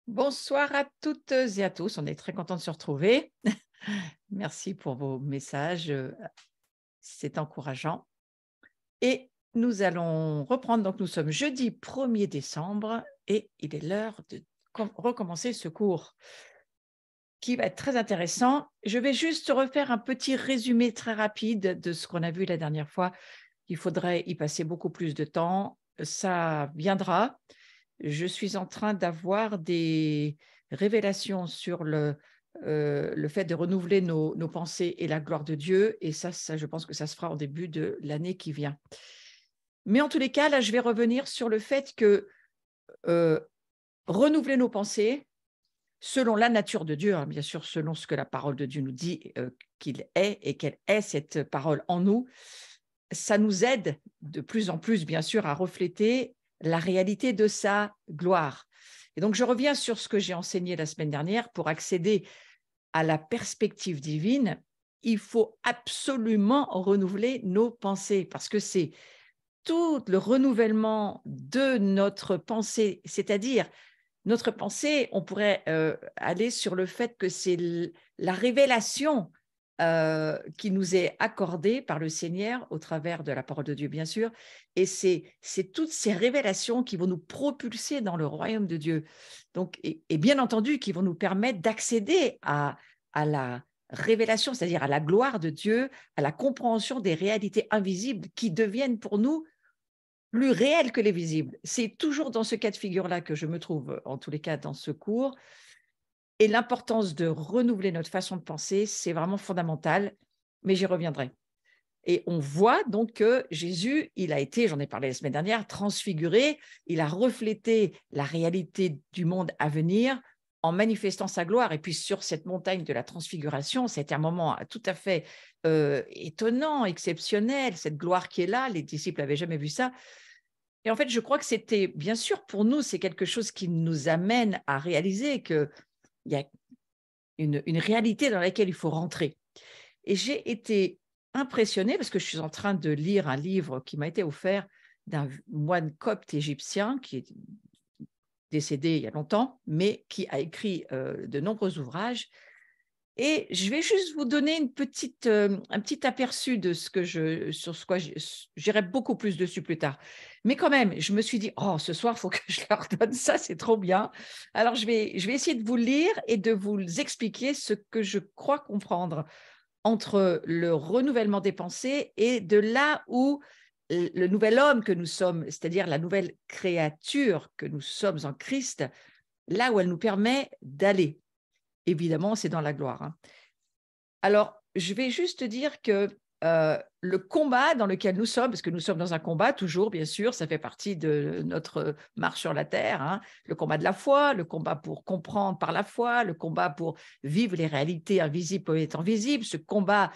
Bonsoir à toutes et à tous. On est très content de se retrouver. Merci pour vos messages, c'est encourageant. Et nous allons reprendre. Donc, nous sommes jeudi 1er décembre et il est l'heure de recommencer ce cours qui va être très intéressant. Je vais juste refaire un petit résumé très rapide de ce qu'on a vu la dernière fois. Il faudrait y passer beaucoup plus de temps. Ça viendra. Je suis en train d'avoir des révélations sur le fait de renouveler nos pensées et la gloire de Dieu. Et ça, je pense que ça se fera au début de l'année qui vient. Mais en tous les cas, là, je vais revenir sur le fait que renouveler nos pensées, selon la nature de Dieu, hein, bien sûr, selon ce que la parole de Dieu nous dit qu'il est et quelle est cette parole en nous, ça nous aide de plus en plus, bien sûr, à refléter la réalité de sa gloire. Et donc, je reviens sur ce que j'ai enseigné la semaine dernière. Pour accéder à la perspective divine, il faut absolument renouveler nos pensées parce que c'est tout le renouvellement de notre pensée, c'est-à-dire notre pensée, on pourrait aller sur le fait que c'est la révélation qui nous est accordée par le Seigneur au travers de la parole de Dieu, bien sûr. Et c'est toutes ces révélations qui vont nous propulser dans le royaume de Dieu. Donc, et bien entendu, qui vont nous permettre d'accéder à la révélation, c'est-à-dire à la gloire de Dieu, à la compréhension des réalités invisibles qui deviennent pour nous plus réel que les visibles. C'est toujours dans ce cas de figure-là que je me trouve, en tous les cas, dans ce cours. Et l'importance de renouveler notre façon de penser, c'est vraiment fondamental, mais j'y reviendrai. Et on voit donc que Jésus, il a été, j'en ai parlé la semaine dernière, transfiguré, il a reflété la réalité du monde à venir en manifestant sa gloire. Et puis sur cette montagne de la transfiguration, c'était un moment tout à fait étonnant, exceptionnel, cette gloire qui est là, les disciples n'avaient jamais vu ça. Et en fait, je crois que c'était, bien sûr, pour nous, c'est quelque chose qui nous amène à réaliser qu'il y a une réalité dans laquelle il faut rentrer. Et j'ai été impressionnée parce que je suis en train de lire un livre qui m'a été offert d'un moine copte égyptien qui est décédé il y a longtemps, mais qui a écrit de nombreux ouvrages. Et je vais juste vous donner un petit aperçu de sur ce quoi j'irai beaucoup plus dessus plus tard. Mais quand même, je me suis dit, oh, ce soir, il faut que je leur donne ça, c'est trop bien. Alors, je vais essayer de vous lire et de vous expliquer ce que je crois comprendre entre le renouvellement des pensées et de là où le nouvel homme que nous sommes, c'est-à-dire la nouvelle créature que nous sommes en Christ, là où elle nous permet d'aller. Évidemment, c'est dans la gloire, hein. Alors, je vais juste dire que le combat dans lequel nous sommes, parce que nous sommes dans un combat toujours, bien sûr, ça fait partie de notre marche sur la terre, hein, le combat de la foi, le combat pour comprendre par la foi, le combat pour vivre les réalités invisibles comme étant visibles, ce combat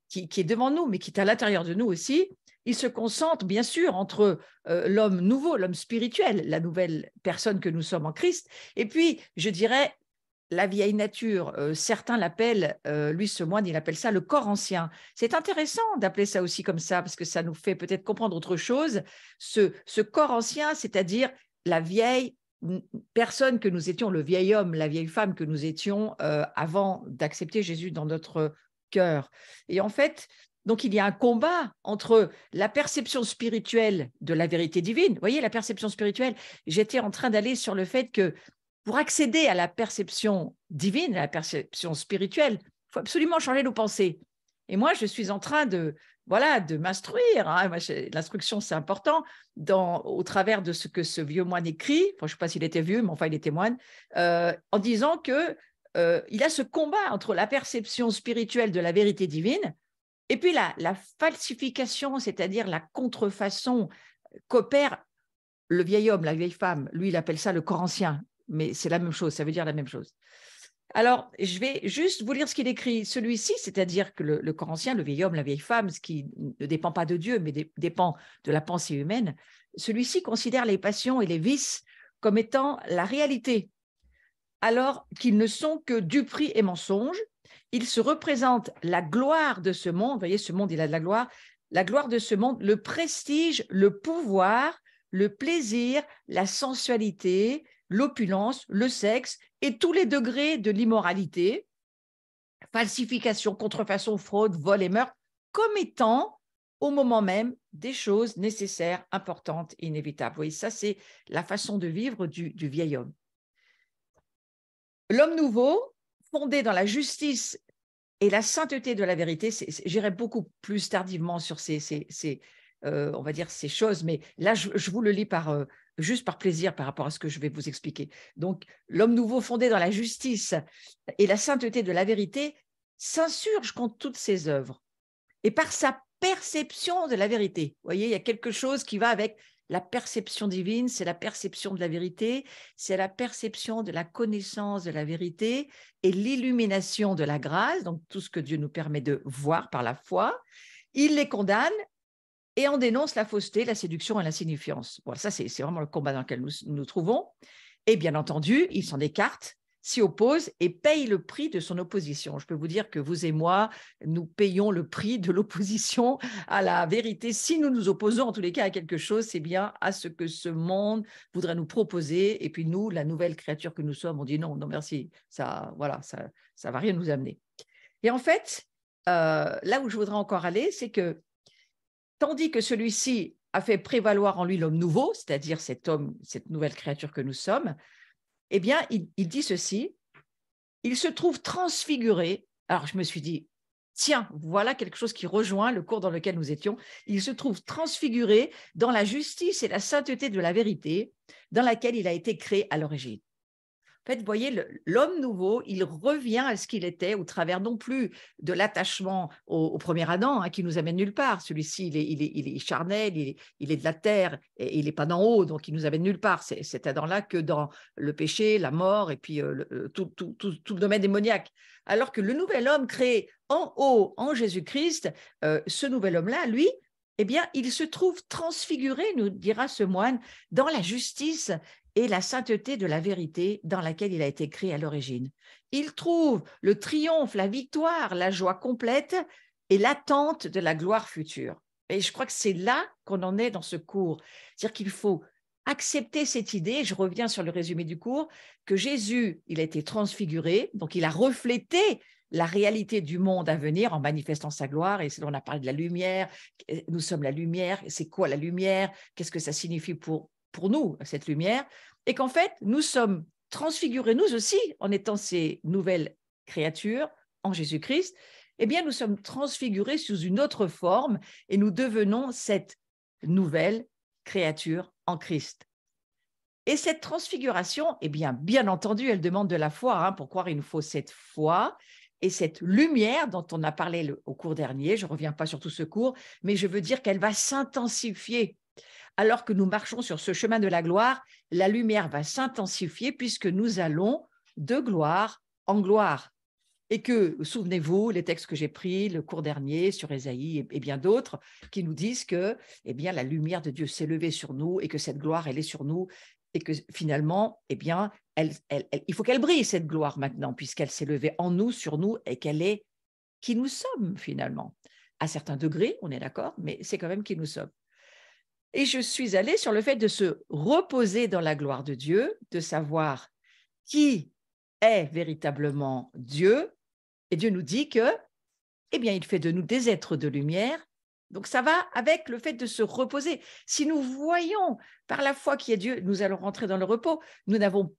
qui est devant nous, mais qui est à l'intérieur de nous aussi. Il se concentre, bien sûr, entre l'homme nouveau, l'homme spirituel, la nouvelle personne que nous sommes en Christ, et puis, je dirais, la vieille nature, certains l'appellent, lui ce moine, il appelle ça le corps ancien. C'est intéressant d'appeler ça aussi comme ça, parce que ça nous fait peut-être comprendre autre chose. Ce corps ancien, c'est-à-dire la vieille personne que nous étions, le vieil homme, la vieille femme que nous étions avant d'accepter Jésus dans notre cœur. Et en fait, donc il y a un combat entre la perception spirituelle de la vérité divine. Vous voyez, la perception spirituelle, j'étais en train d'aller sur le fait que pour accéder à la perception divine, à la perception spirituelle, il faut absolument changer nos pensées. Et moi, je suis en train de, voilà, de m'instruire, hein. L'instruction, c'est important, au travers de ce que ce vieux moine écrit, enfin, je ne sais pas s'il était vieux, mais enfin, il était moine, en disant que il a ce combat entre la perception spirituelle de la vérité divine et puis la falsification, c'est-à-dire la contrefaçon qu'opère le vieil homme, la vieille femme. Lui, il appelle ça le corps ancien, mais c'est la même chose, ça veut dire la même chose. Alors, je vais juste vous lire ce qu'il écrit. Celui-ci, c'est-à-dire que le corps ancien, le vieil homme, la vieille femme, ce qui ne dépend pas de Dieu, mais dépend de la pensée humaine, celui-ci considère les passions et les vices comme étant la réalité, alors qu'ils ne sont que duperie et mensonge. Il se représente la gloire de ce monde, vous voyez, ce monde, il a de la gloire de ce monde, le prestige, le pouvoir, le plaisir, la sensualité, l'opulence, le sexe et tous les degrés de l'immoralité, falsification, contrefaçon, fraude, vol et meurtre, comme étant au moment même des choses nécessaires, importantes, inévitables. Vous voyez, ça, c'est la façon de vivre du vieil homme. L'homme nouveau, fondé dans la justice et la sainteté de la vérité, j'irai beaucoup plus tardivement sur on va dire ces choses, mais là, je vous le lis juste par plaisir par rapport à ce que je vais vous expliquer. Donc, l'homme nouveau fondé dans la justice et la sainteté de la vérité s'insurge contre toutes ses œuvres. Et par sa perception de la vérité, vous voyez, il y a quelque chose qui va avec la perception divine, c'est la perception de la vérité, c'est la perception de la connaissance de la vérité et l'illumination de la grâce, donc tout ce que Dieu nous permet de voir par la foi. Il les condamne et en dénonce la fausseté, la séduction et l'insignifiance. Voilà, ça, c'est vraiment le combat dans lequel nous nous trouvons. Et bien entendu, il s'en écarte, s'y oppose et paye le prix de son opposition. Je peux vous dire que vous et moi, nous payons le prix de l'opposition à la vérité. Si nous nous opposons en tous les cas à quelque chose, c'est bien à ce que ce monde voudrait nous proposer. Et puis nous, la nouvelle créature que nous sommes, on dit non, non merci, ça, voilà, ça va rien nous amener. Et en fait, là où je voudrais encore aller, c'est que tandis que celui-ci a fait prévaloir en lui l'homme nouveau, c'est-à-dire cet homme, cette nouvelle créature que nous sommes, eh bien, il dit ceci, il se trouve transfiguré. Alors, je me suis dit, tiens, voilà quelque chose qui rejoint le cours dans lequel nous étions. Il se trouve transfiguré dans la justice et la sainteté de la vérité dans laquelle il a été créé à l'origine. En fait, vous voyez, l'homme nouveau, il revient à ce qu'il était au travers non plus de l'attachement au premier Adam, qui nous amène nulle part. Celui-ci, il est charnel, il est de la terre et il n'est pas d'en haut, donc il nous amène nulle part. C'est cet Adam-là que dans le péché, la mort et puis tout le domaine démoniaque. Alors que le nouvel homme créé en haut, en Jésus-Christ, ce nouvel homme-là, lui, eh bien, il se trouve transfiguré, nous dira ce moine, dans la justice et la sainteté de la vérité dans laquelle il a été créé à l'origine. Il trouve le triomphe, la victoire, la joie complète et l'attente de la gloire future. Et je crois que c'est là qu'on en est dans ce cours. C'est-à-dire qu'il faut accepter cette idée, je reviens sur le résumé du cours, que Jésus, il a été transfiguré, donc il a reflété la réalité du monde à venir en manifestant sa gloire. Et on a parlé de la lumière, nous sommes la lumière, c'est quoi la lumière, qu'est-ce que ça signifie pour nous, cette lumière, et qu'en fait, nous sommes transfigurés, nous aussi, en étant ces nouvelles créatures en Jésus-Christ, eh bien, nous sommes transfigurés sous une autre forme et nous devenons cette nouvelle créature en Christ. Et cette transfiguration, eh bien entendu, elle demande de la foi. Pour croire, il nous faut cette foi et cette lumière dont on a parlé au cours dernier. Je ne reviens pas sur tout ce cours, mais je veux dire qu'elle va s'intensifier. Alors que nous marchons sur ce chemin de la gloire, la lumière va s'intensifier puisque nous allons de gloire en gloire. Et que, souvenez-vous, les textes que j'ai pris, le cours dernier sur Ésaïe et bien d'autres, qui nous disent que eh bien, la lumière de Dieu s'est levée sur nous et que cette gloire, elle est sur nous et que finalement, eh bien, il faut qu'elle brille, cette gloire maintenant, puisqu'elle s'est levée en nous, sur nous et qu'elle est qui nous sommes finalement. À certains degrés, on est d'accord, mais c'est quand même qui nous sommes. Et je suis allée sur le fait de se reposer dans la gloire de Dieu, de savoir qui est véritablement Dieu. Et Dieu nous dit que, eh bien, il fait de nous des êtres de lumière. Donc, ça va avec le fait de se reposer. Si nous voyons par la foi qui est Dieu, nous allons rentrer dans le repos. Nous n'avons,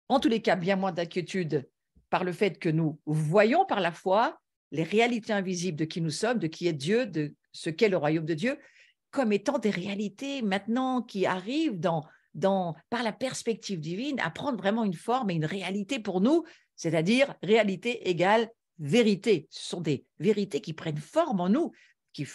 en tous les cas, bien moins d'inquiétude par le fait que nous voyons par la foi les réalités invisibles de qui nous sommes, de qui est Dieu, de ce qu'est le royaume de Dieu, comme étant des réalités maintenant qui arrivent par la perspective divine à prendre vraiment une forme et une réalité pour nous, c'est-à-dire réalité égale vérité. Ce sont des vérités qui prennent forme en nous, qui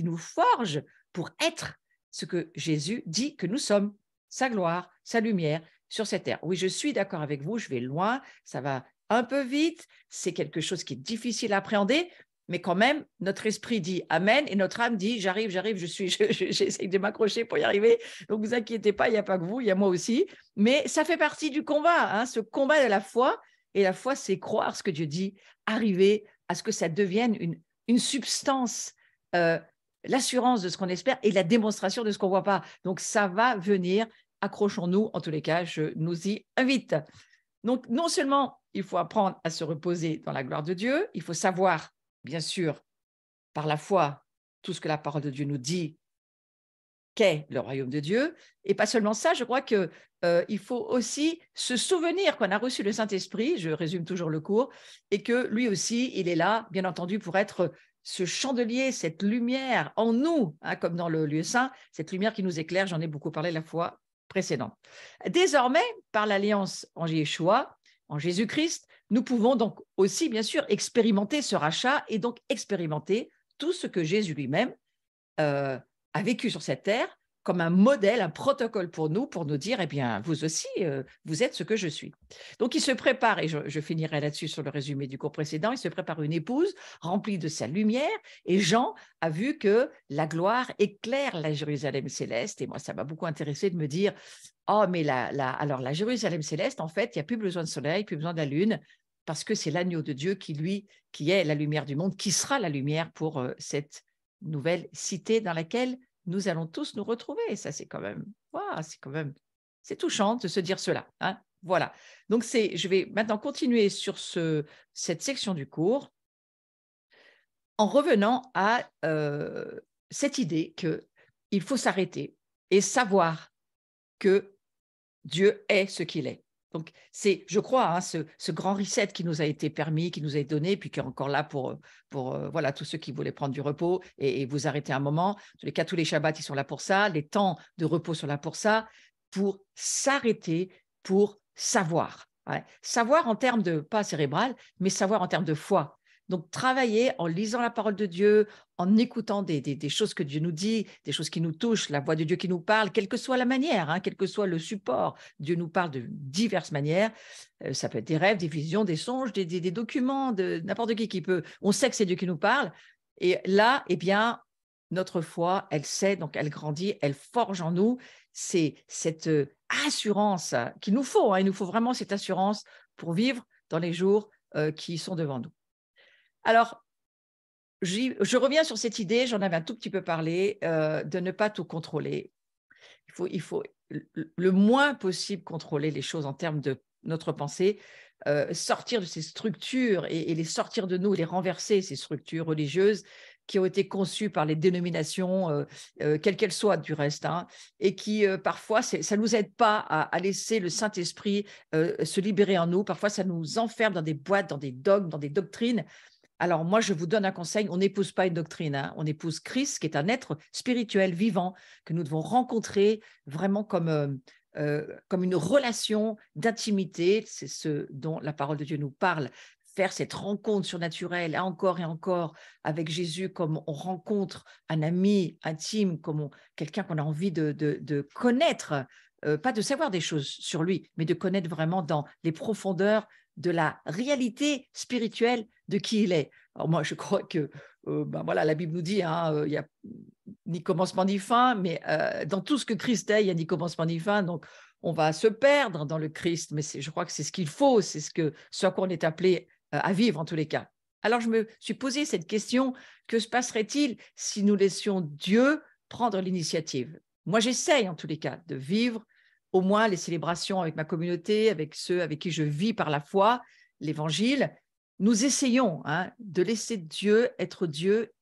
nous forgent pour être ce que Jésus dit que nous sommes, sa gloire, sa lumière sur cette terre. Oui, je suis d'accord avec vous, je vais loin, ça va un peu vite, c'est quelque chose qui est difficile à appréhender, mais quand même, notre esprit dit Amen et notre âme dit j'arrive, j'essaye de m'accrocher pour y arriver. Donc, ne vous inquiétez pas, il n'y a pas que vous, il y a moi aussi. Mais ça fait partie du combat, ce combat de la foi. Et la foi, c'est croire ce que Dieu dit, arriver à ce que ça devienne une substance, l'assurance de ce qu'on espère et la démonstration de ce qu'on ne voit pas. Donc, ça va venir accrochons-nous, en tous les cas, je nous y invite. Donc, non seulement il faut apprendre à se reposer dans la gloire de Dieu, il faut savoir, bien sûr, par la foi, tout ce que la parole de Dieu nous dit qu'est le royaume de Dieu. Et pas seulement ça, je crois que il faut aussi se souvenir qu'on a reçu le Saint-Esprit, je résume toujours le cours, et que lui aussi, il est là, bien entendu, pour être ce chandelier, cette lumière en nous, hein, comme dans le lieu saint, cette lumière qui nous éclaire, j'en ai beaucoup parlé la fois précédente. Désormais, par l'alliance en Yeshua, en Jésus-Christ, nous pouvons donc aussi, bien sûr, expérimenter ce rachat et donc expérimenter tout ce que Jésus lui-même a vécu sur cette terre comme un modèle, un protocole pour nous dire, eh bien, vous aussi, vous êtes ce que je suis. Donc, il se prépare, et je finirai là-dessus sur le résumé du cours précédent, il se prépare une épouse remplie de sa lumière, et Jean a vu que la gloire éclaire la Jérusalem céleste, et moi, ça m'a beaucoup intéressé de me dire, oh, mais alors la Jérusalem céleste, en fait, il n'y a plus besoin de soleil, plus besoin de la lune, parce que c'est l'agneau de Dieu qui est la lumière du monde, qui sera la lumière pour cette nouvelle cité dans laquelle nous allons tous nous retrouver. Et ça, c'est quand même, wow, c'est touchant de se dire cela. Hein. Voilà. Donc, je vais maintenant continuer sur cette section du cours en revenant à cette idée qu'il faut s'arrêter et savoir que Dieu est ce qu'il est. Donc, c'est, je crois, hein, ce grand reset qui nous a été permis, qui nous a été donné, puis qui est encore là pour voilà, tous ceux qui voulaient prendre du repos et vous arrêter un moment. En tous les cas, tous les Shabbats, ils sont là pour ça. Les temps de repos sont là pour ça, pour s'arrêter, pour savoir. Ouais. Savoir en termes de, pas cérébral, mais savoir en termes de foi. Donc, travailler en lisant la parole de Dieu, en écoutant des choses que Dieu nous dit, des choses qui nous touchent, la voix de Dieu qui nous parle, quelle que soit la manière, hein, quel que soit le support. Dieu nous parle de diverses manières. Ça peut être des rêves, des visions, des songes, des documents, de n'importe qui peut. On sait que c'est Dieu qui nous parle. Et là, eh bien, notre foi, elle sait, donc elle grandit, elle forge en nous. C'est cette assurance qu'il nous faut. Hein, il nous faut vraiment cette assurance pour vivre dans les jours qui sont devant nous. Alors, je reviens sur cette idée, j'en avais un tout petit peu parlé, de ne pas tout contrôler. Il faut le moins possible contrôler les choses en termes de notre pensée, sortir de ces structures et les sortir de nous, les renverser, ces structures religieuses qui ont été conçues par les dénominations, quelles qu'elles soient du reste, hein, et qui parfois, ça ne nous aide pas à laisser le Saint-Esprit se libérer en nous. Parfois, ça nous enferme dans des boîtes, dans des dogmes, dans des doctrines. Alors moi, je vous donne un conseil, on n'épouse pas une doctrine, hein. On épouse Christ, qui est un être spirituel vivant, que nous devons rencontrer vraiment comme une relation d'intimité. C'est ce dont la parole de Dieu nous parle, faire cette rencontre surnaturelle encore et encore avec Jésus, comme on rencontre un ami intime, comme quelqu'un qu'on a envie de connaître, pas de savoir des choses sur lui, mais de connaître vraiment dans les profondeurs de la réalité spirituelle de qui il est. Alors moi, je crois que voilà, la Bible nous dit, hein, il n'y a ni commencement ni fin, mais dans tout ce que Christ est, il n'y a ni commencement ni fin. Donc, on va se perdre dans le Christ, mais je crois que c'est ce qu'il faut, c'est ce à quoi on est appelé à vivre en tous les cas. Alors, je me suis posé cette question, que se passerait-il si nous laissions Dieu prendre l'initiative? Moi, j'essaye en tous les cas de vivre au moins les célébrations avec ma communauté, avec ceux avec qui je vis par la foi, l'Évangile. Nous essayons de laisser Dieu être Dieu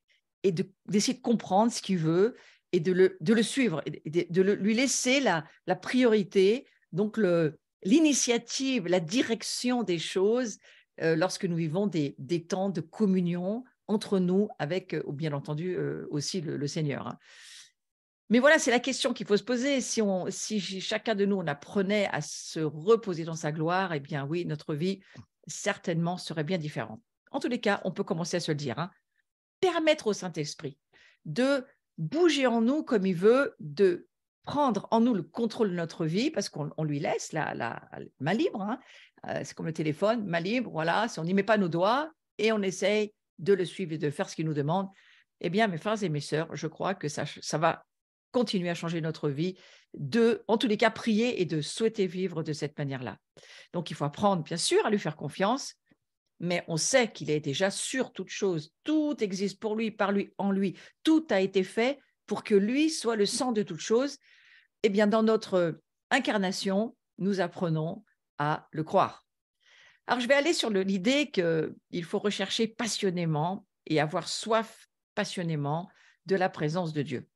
et d'essayer de comprendre ce qu'il veut et de le suivre, et de lui laisser la priorité, donc l'initiative, la direction des choses lorsque nous vivons des temps de communion entre nous avec, bien entendu, aussi le Seigneur. Hein. Mais voilà, c'est la question qu'il faut se poser. Si chacun de nous, on apprenait à se reposer dans sa gloire, eh bien oui, notre vie, certainement, serait bien différente. En tous les cas, on peut commencer à se le dire. Hein. Permettre au Saint-Esprit de bouger en nous comme il veut, de prendre en nous le contrôle de notre vie, parce qu'on lui laisse la main libre. Hein. C'est comme le téléphone, main libre, voilà, si on n'y met pas nos doigts et on essaye de le suivre et de faire ce qu'il nous demande, eh bien, mes frères et mes sœurs, je crois que ça va continuer à changer notre vie, en tous les cas, prier et de souhaiter vivre de cette manière-là. Donc, il faut apprendre, bien sûr, à lui faire confiance, mais on sait qu'il est déjà sur toute chose. Tout existe pour lui, par lui, en lui. Tout a été fait pour que lui soit le centre de toute chose. Eh bien, dans notre incarnation, nous apprenons à le croire. Alors, je vais aller sur l'idée qu'il faut rechercher passionnément et avoir soif passionnément de la présence de Dieu.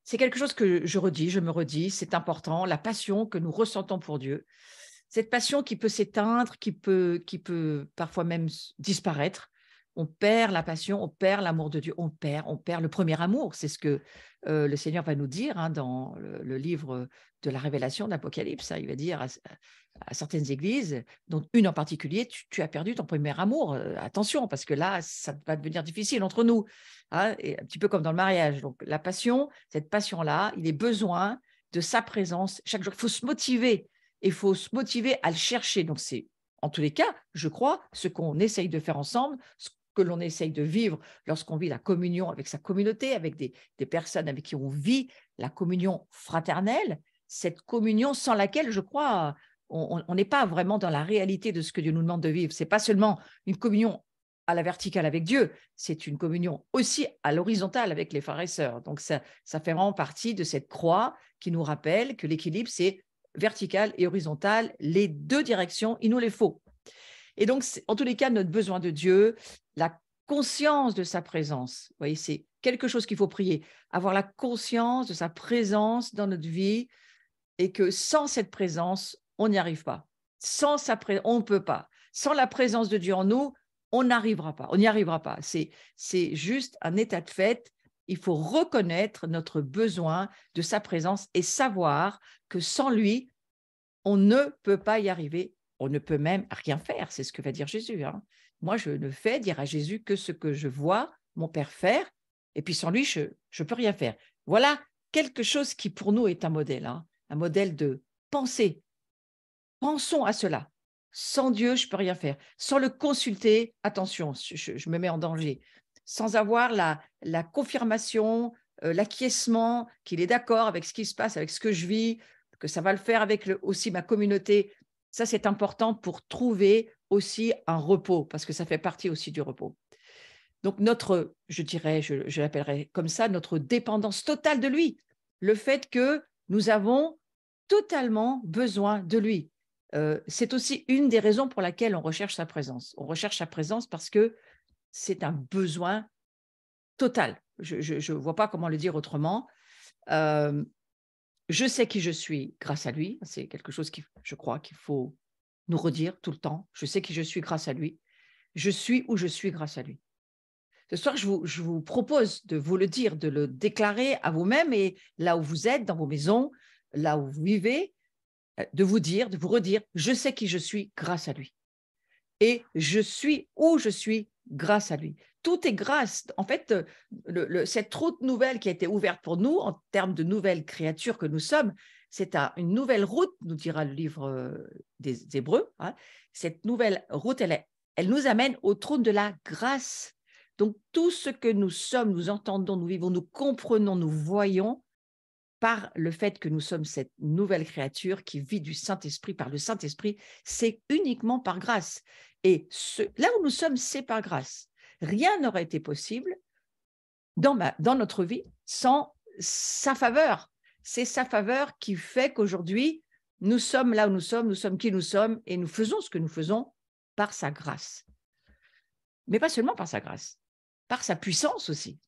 C'est quelque chose que je me redis, c'est important, la passion que nous ressentons pour Dieu. Cette passion qui peut s'éteindre, qui peut parfois même disparaître. On perd la passion, on perd l'amour de Dieu, on perd le premier amour. C'est ce que le Seigneur va nous dire dans le livre de la Révélation, de l'Apocalypse. Il va dire à certaines églises, dont une en particulier, tu as perdu ton premier amour. Attention, parce que là, ça va devenir difficile entre nous. Et un petit peu comme dans le mariage. Donc la passion, cette passion-là, il est besoin de sa présence chaque jour. Il faut se motiver. Il faut se motiver à le chercher. Donc, c'est, en tous les cas, je crois, ce qu'on essaye de faire ensemble, ce que l'on essaye de vivre lorsqu'on vit la communion avec sa communauté, avec des personnes avec qui on vit la communion fraternelle, cette communion sans laquelle, je crois, on n'est pas vraiment dans la réalité de ce que Dieu nous demande de vivre. Ce n'est pas seulement une communion à la verticale avec Dieu, c'est une communion aussi à l'horizontale avec les frères et sœurs. Donc, ça fait vraiment partie de cette croix qui nous rappelle que l'équilibre, c'est verticale et horizontale, les deux directions, il nous les faut. Et donc, en tous les cas, notre besoin de Dieu, la conscience de sa présence, vous voyez, c'est quelque chose qu'il faut prier, avoir la conscience de sa présence dans notre vie et que sans cette présence, on n'y arrive pas. Sans sa présence, on ne peut pas. Sans la présence de Dieu en nous, on n'arrivera pas, on n'y arrivera pas. C'est juste un état de fait. Il faut reconnaître notre besoin de sa présence et savoir que sans lui, on ne peut pas y arriver. On ne peut même rien faire. C'est ce que va dire Jésus. Moi, je ne fais, dira Jésus, que ce que je vois mon Père faire. Et puis sans lui, je ne peux rien faire. Voilà quelque chose qui pour nous est un modèle de pensée. Pensons à cela. Sans Dieu, je ne peux rien faire. Sans le consulter, attention, je me mets en danger. Sans avoir la confirmation, l'acquiescement, qu'il est d'accord avec ce qui se passe, avec ce que je vis, que ça va le faire avec aussi ma communauté. Ça, c'est important pour trouver aussi un repos, parce que ça fait partie aussi du repos. Donc, je dirais, je l'appellerais comme ça, notre dépendance totale de lui. Le fait que nous avons totalement besoin de lui. C'est aussi une des raisons pour laquelle on recherche sa présence. On recherche sa présence parce que c'est un besoin total. Je ne vois pas comment le dire autrement. Je sais qui je suis grâce à lui. C'est quelque chose je crois qu'il faut nous redire tout le temps. Je sais qui je suis grâce à lui. Je suis où je suis grâce à lui. Ce soir, je vous propose de vous le dire, de le déclarer à vous-même et là où vous êtes, dans vos maisons, là où vous vivez, de vous dire, de vous redire, je sais qui je suis grâce à lui. Et je suis où je suis grâce à lui. Tout est grâce. En fait, cette route nouvelle qui a été ouverte pour nous, en termes de nouvelles créatures que nous sommes, c'est une nouvelle route, nous dira le livre des Hébreux. Cette nouvelle route, elle nous amène au trône de la grâce. Donc, tout ce que nous sommes, nous entendons, nous vivons, nous comprenons, nous voyons, par le fait que nous sommes cette nouvelle créature qui vit du Saint-Esprit, par le Saint-Esprit, c'est uniquement par grâce. Et là où nous sommes, c'est par grâce. Rien n'aurait été possible dans notre vie sans sa faveur. C'est sa faveur qui fait qu'aujourd'hui, nous sommes là où nous sommes qui nous sommes, et nous faisons ce que nous faisons par sa grâce. Mais pas seulement par sa grâce, par sa puissance aussi.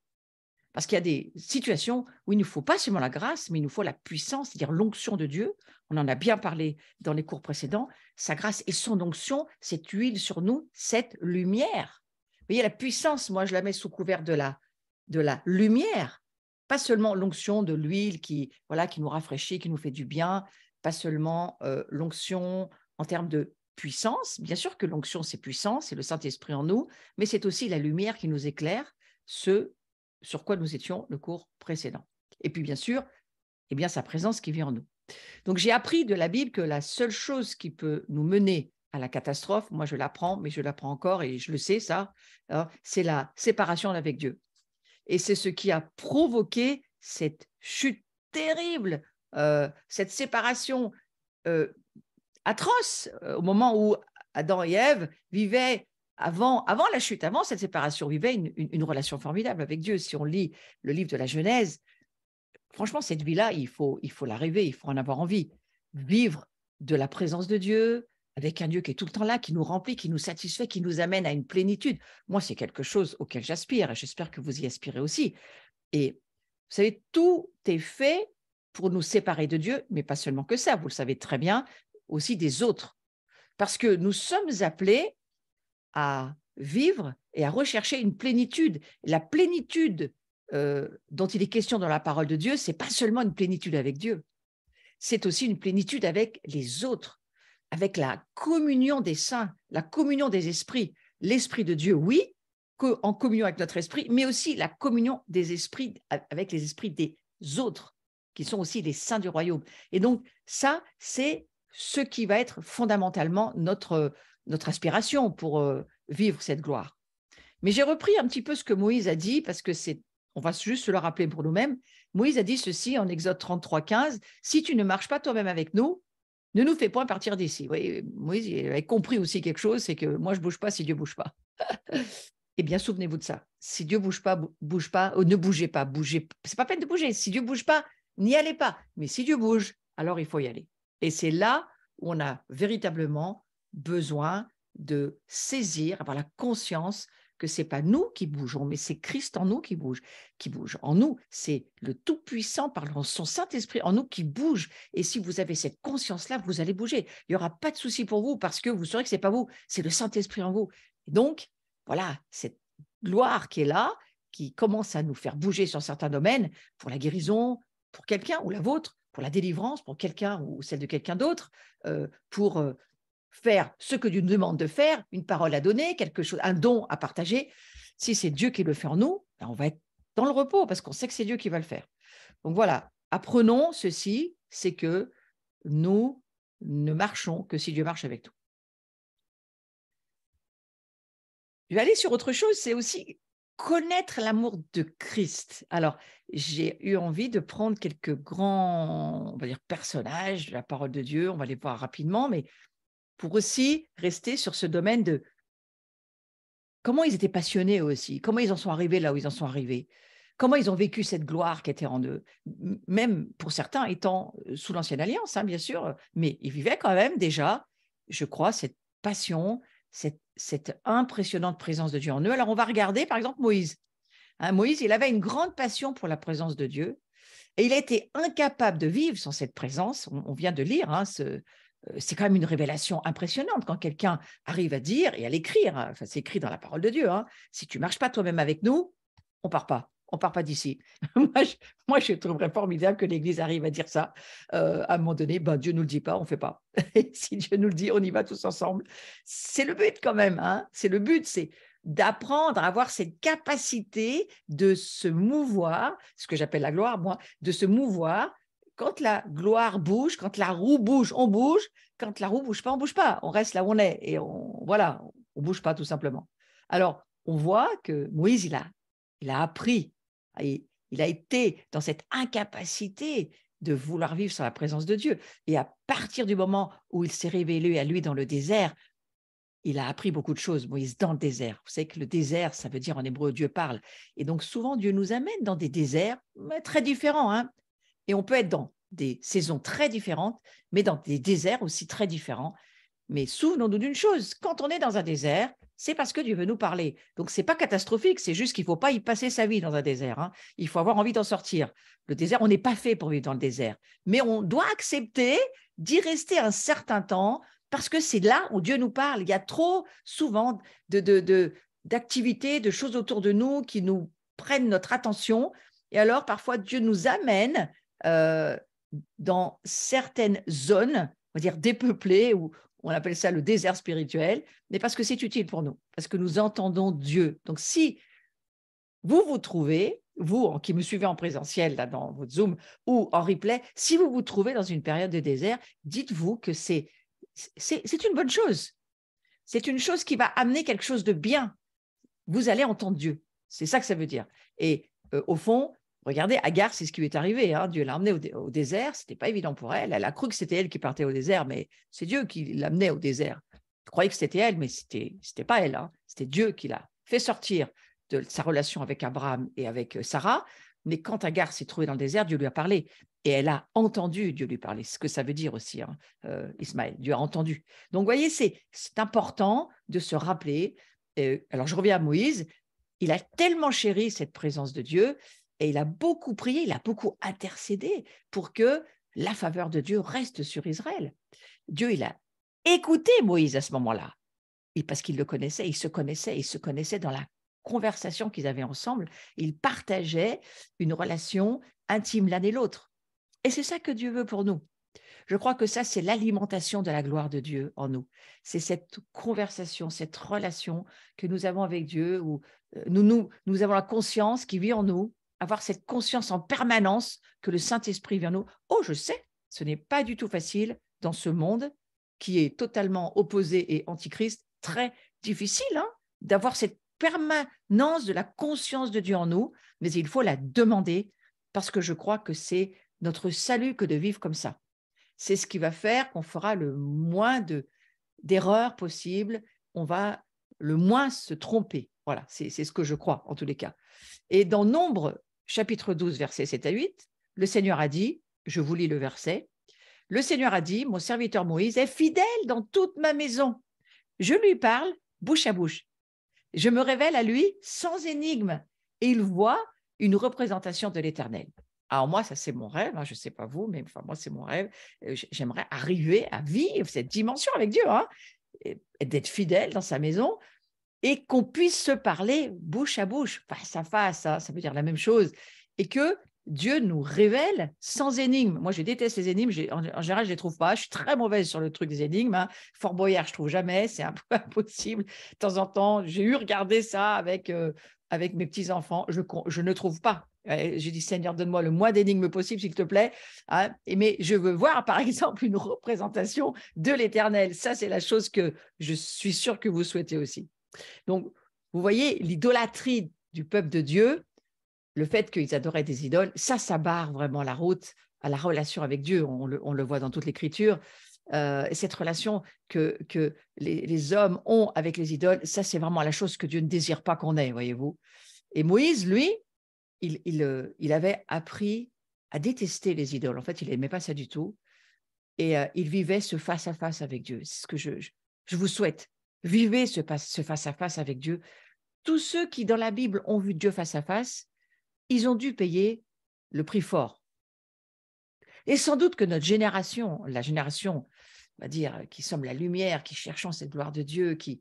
Parce qu'il y a des situations où il ne nous faut pas seulement la grâce, mais il nous faut la puissance, c'est-à-dire l'onction de Dieu. On en a bien parlé dans les cours précédents. Sa grâce et son onction, cette huile sur nous, cette lumière. Vous voyez, la puissance, moi, je la mets sous couvert de la lumière. Pas seulement l'onction de l'huile qui nous rafraîchit, qui nous fait du bien. Pas seulement l'onction en termes de puissance. Bien sûr que l'onction, c'est puissance, c'est le Saint-Esprit en nous, mais c'est aussi la lumière qui nous éclaire, sur quoi nous étions le cours précédent. Et puis, bien sûr, sa présence qui vit en nous. Donc, j'ai appris de la Bible que la seule chose qui peut nous mener à la catastrophe, moi je l'apprends, mais je l'apprends encore et je le sais, ça, c'est la séparation avec Dieu. Et c'est ce qui a provoqué cette chute terrible, cette séparation atroce, au moment où Adam et Ève vivaient avant la chute, avant cette séparation, vivaient une relation formidable avec Dieu. Si on lit le livre de la Genèse, franchement, cette vie-là, il faut la rêver, il faut en avoir envie. Vivre de la présence de Dieu, avec un Dieu qui est tout le temps là, qui nous remplit, qui nous satisfait, qui nous amène à une plénitude. Moi, c'est quelque chose auquel j'aspire et j'espère que vous y aspirez aussi. Et vous savez, tout est fait pour nous séparer de Dieu, mais pas seulement que ça, vous le savez très bien, aussi des autres. Parce que nous sommes appelés à vivre et à rechercher une plénitude. La plénitude dont il est question dans la parole de Dieu, ce n'est pas seulement une plénitude avec Dieu, c'est aussi une plénitude avec les autres, avec la communion des saints, la communion des esprits. L'esprit de Dieu, oui, en communion avec notre esprit, mais aussi la communion des esprits avec les esprits des autres, qui sont aussi les saints du royaume. Et donc, ça, c'est ce qui va être fondamentalement notre aspiration pour vivre cette gloire. Mais j'ai repris un petit peu ce que Moïse a dit, parce que on va juste se le rappeler pour nous-mêmes. Moïse a dit ceci en Exode 33, 15, « Si tu ne marches pas toi-même avec nous, ne nous fais point partir d'ici. » Oui, Moïse il avait compris aussi quelque chose, c'est que moi, je ne bouge pas si Dieu ne bouge pas. Eh bien, souvenez-vous de ça. Si Dieu ne bouge pas, ne bougez pas. Bougez. Ce n'est pas peine de bouger. Si Dieu ne bouge pas, n'y allez pas. Mais si Dieu bouge, alors il faut y aller. Et c'est là où on a véritablement besoin de saisir, avoir la conscience que ce n'est pas nous qui bougeons, mais c'est Christ en nous qui bouge. En nous, c'est le Tout-Puissant par son Saint-Esprit en nous qui bouge. Et si vous avez cette conscience-là, vous allez bouger. Il n'y aura pas de souci pour vous parce que vous saurez que ce n'est pas vous, c'est le Saint-Esprit en vous. Et donc, voilà, cette gloire qui est là, qui commence à nous faire bouger sur certains domaines, pour la guérison, pour quelqu'un ou la vôtre, pour la délivrance, pour quelqu'un ou celle de quelqu'un d'autre, pour faire ce que Dieu nous demande de faire, une parole à donner, quelque chose, un don à partager. Si c'est Dieu qui le fait en nous, ben on va être dans le repos parce qu'on sait que c'est Dieu qui va le faire. Donc voilà, apprenons ceci, c'est que nous ne marchons que si Dieu marche avec nous. Je vais aller sur autre chose, c'est aussi connaître l'amour de Christ. Alors, j'ai eu envie de prendre quelques grands, on va dire, personnages de la parole de Dieu, on va les voir rapidement, mais pour aussi rester sur ce domaine de comment ils étaient passionnés aussi, comment ils en sont arrivés là où ils en sont arrivés, comment ils ont vécu cette gloire qui était en eux, même pour certains étant sous l'Ancienne Alliance, hein, bien sûr, mais ils vivaient quand même déjà, je crois, cette passion, cette impressionnante présence de Dieu en eux. Alors, on va regarder, par exemple, Moïse. Hein, Moïse, il avait une grande passion pour la présence de Dieu et il a été incapable de vivre sans cette présence. On vient de lire, hein, c'est quand même une révélation impressionnante quand quelqu'un arrive à dire et à l'écrire, hein, enfin, c'est écrit dans la parole de Dieu, hein, si tu ne marches pas toi-même avec nous, on ne part pas d'ici. moi, je trouverais formidable que l'Église arrive à dire ça. À un moment donné, ben, Dieu ne nous le dit pas, on ne fait pas. Et si Dieu nous le dit, on y va tous ensemble. C'est le but quand même. Hein, c'est le but, c'est d'apprendre à avoir cette capacité de se mouvoir, ce que j'appelle la gloire, moi, de se mouvoir. Quand la gloire bouge, quand la roue bouge, on bouge. Quand la roue ne bouge pas, on ne bouge pas. On reste là où on est et voilà, on ne bouge pas tout simplement. Alors, on voit que Moïse, il a appris, il a été dans cette incapacité de vouloir vivre sans la présence de Dieu. Et à partir du moment où il s'est révélé à lui dans le désert, il a appris beaucoup de choses, Moïse, dans le désert. Vous savez que le désert, ça veut dire en hébreu, Dieu parle. Et donc, souvent, Dieu nous amène dans des déserts très différents. Hein. Et on peut être dans des saisons très différentes, mais dans des déserts aussi très différents. Mais souvenons-nous d'une chose, quand on est dans un désert, c'est parce que Dieu veut nous parler. Donc, ce n'est pas catastrophique, c'est juste qu'il ne faut pas y passer sa vie dans un désert. Hein. Il faut avoir envie d'en sortir. Le désert, on n'est pas fait pour vivre dans le désert. Mais on doit accepter d'y rester un certain temps parce que c'est là où Dieu nous parle. Il y a trop souvent d'activités, de choses autour de nous qui nous prennent notre attention. Et alors, parfois, Dieu nous amène dans certaines zones, on va dire dépeuplées, ou on appelle ça le désert spirituel, mais parce que c'est utile pour nous, parce que nous entendons Dieu. Donc, si vous vous trouvez, vous qui me suivez en présentiel là, dans votre Zoom ou en replay, si vous vous trouvez dans une période de désert, dites-vous que c'est une bonne chose. C'est une chose qui va amener quelque chose de bien. Vous allez entendre Dieu. C'est ça que ça veut dire. Et au fond, regardez, Agar, c'est ce qui lui est arrivé. Hein. Dieu l'a emmenée au désert. Ce n'était pas évident pour elle. Elle a cru que c'était elle qui partait au désert, mais c'est Dieu qui l'amenait au désert. Elle croyait que c'était elle, mais ce n'était pas elle. Hein. C'était Dieu qui l'a fait sortir de sa relation avec Abraham et avec Sarah Mais quand Agar s'est trouvée dans le désert, Dieu lui a parlé. Et elle a entendu Dieu lui parler. C'est ce que ça veut dire aussi, hein, Ismaël. Dieu a entendu. Donc, vous voyez, c'est important de se rappeler. Alors, je reviens à Moïse. Il a tellement chéri cette présence de Dieu et il a beaucoup prié, il a beaucoup intercédé pour que la faveur de Dieu reste sur Israël. Dieu, il a écouté Moïse à ce moment-là, parce qu'il le connaissait, ils se connaissaient dans la conversation qu'ils avaient ensemble. Ils partageaient une relation intime l'un et l'autre. Et c'est ça que Dieu veut pour nous. Je crois que ça, c'est l'alimentation de la gloire de Dieu en nous. C'est cette conversation, cette relation que nous avons avec Dieu, où nous avons la conscience qui vit en nous, avoir cette conscience en permanence que le Saint-Esprit vient en nous. Oh, je sais, ce n'est pas du tout facile dans ce monde qui est totalement opposé et antichrist, très difficile d'avoir cette permanence de la conscience de Dieu en nous, mais il faut la demander parce que je crois que c'est notre salut que de vivre comme ça. C'est ce qui va faire qu'on fera le moins d'erreurs possibles, on va le moins se tromper. Voilà, c'est ce que je crois en tous les cas. Et dans Nombre, chapitre 12, versets 7 à 8, le Seigneur a dit, je vous lis le verset, le Seigneur a dit, mon serviteur Moïse est fidèle dans toute ma maison. Je lui parle bouche à bouche. Je me révèle à lui sans énigme et il voit une représentation de l'Éternel. Alors moi, ça c'est mon rêve, je ne sais pas vous, mais enfin, moi c'est mon rêve. J'aimerais arriver à vivre cette dimension avec Dieu, et d'être fidèle dans sa maison et qu'on puisse se parler bouche à bouche, face à face, ça veut dire la même chose, et que Dieu nous révèle sans énigmes. Moi, je déteste les énigmes. En général, je ne les trouve pas. Je suis très mauvaise sur le truc des énigmes. Fort Boyard, je ne trouve jamais. C'est un peu impossible. De temps en temps, j'ai eu regardé ça avec mes petits-enfants. Je ne trouve pas. J'ai dit, Seigneur, donne-moi le moins d'énigmes possible, s'il te plaît. Mais je veux voir, par exemple, une représentation de l'Éternel. Ça, c'est la chose que je suis sûre que vous souhaitez aussi. Donc, vous voyez, l'idolâtrie du peuple de Dieu, le fait qu'ils adoraient des idoles, ça barre vraiment la route à la relation avec Dieu. On le voit dans toute l'Écriture. Cette relation que les hommes ont avec les idoles, ça, c'est vraiment la chose que Dieu ne désire pas qu'on ait, voyez-vous. Et Moïse, lui, il avait appris à détester les idoles. En fait, il n'aimait pas ça du tout. Et il vivait ce face-à-face avec Dieu. C'est ce que je vous souhaite. Vivez ce face-à-face avec Dieu. Tous ceux qui, dans la Bible, ont vu Dieu face à face, ils ont dû payer le prix fort. Et sans doute que notre génération, la génération, on va dire, qui sommes la lumière, qui cherchons cette gloire de Dieu, qui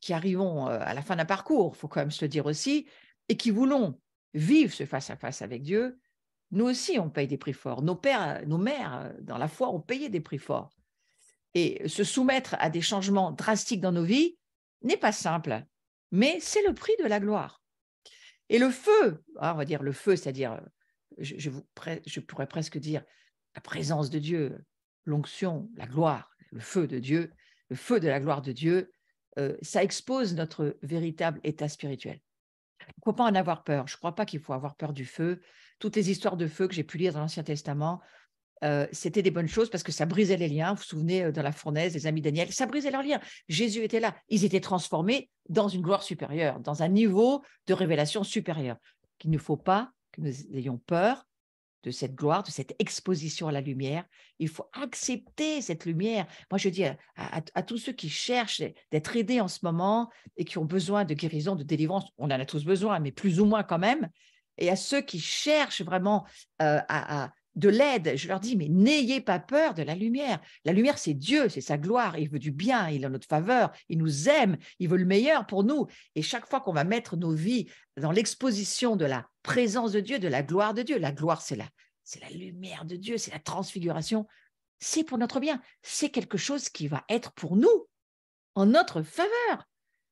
arrivons à la fin d'un parcours, il faut quand même se le dire aussi, et qui voulons vivre ce face-à-face avec Dieu, nous aussi, on paye des prix forts. Nos pères, nos mères, dans la foi, ont payé des prix forts. Et se soumettre à des changements drastiques dans nos vies n'est pas simple, mais c'est le prix de la gloire. Et le feu, on va dire le feu, c'est-à-dire, je pourrais presque dire la présence de Dieu, l'onction, la gloire, le feu de Dieu, le feu de la gloire de Dieu, ça expose notre véritable état spirituel. Il ne faut pas en avoir peur. Je ne crois pas qu'il faut avoir peur du feu. Toutes les histoires de feu que j'ai pu lire dans l'Ancien Testament, c'était des bonnes choses parce que ça brisait les liens. Vous vous souvenez, dans la fournaise, les amis Daniel, ça brisait leurs liens. Jésus était là. Ils étaient transformés dans une gloire supérieure, dans un niveau de révélation supérieur. Il ne faut pas que nous ayons peur de cette gloire, de cette exposition à la lumière. Il faut accepter cette lumière. Moi, je dis à tous ceux qui cherchent d'être aidés en ce moment et qui ont besoin de guérison, de délivrance, on en a tous besoin, mais plus ou moins quand même, et à ceux qui cherchent vraiment de l'aide, je leur dis, mais n'ayez pas peur de la lumière. La lumière, c'est Dieu, c'est sa gloire. Il veut du bien, il est en notre faveur, il nous aime, il veut le meilleur pour nous. Et chaque fois qu'on va mettre nos vies dans l'exposition de la présence de Dieu, de la gloire de Dieu, la gloire, c'est la lumière de Dieu, c'est la transfiguration, c'est pour notre bien. C'est quelque chose qui va être pour nous, en notre faveur.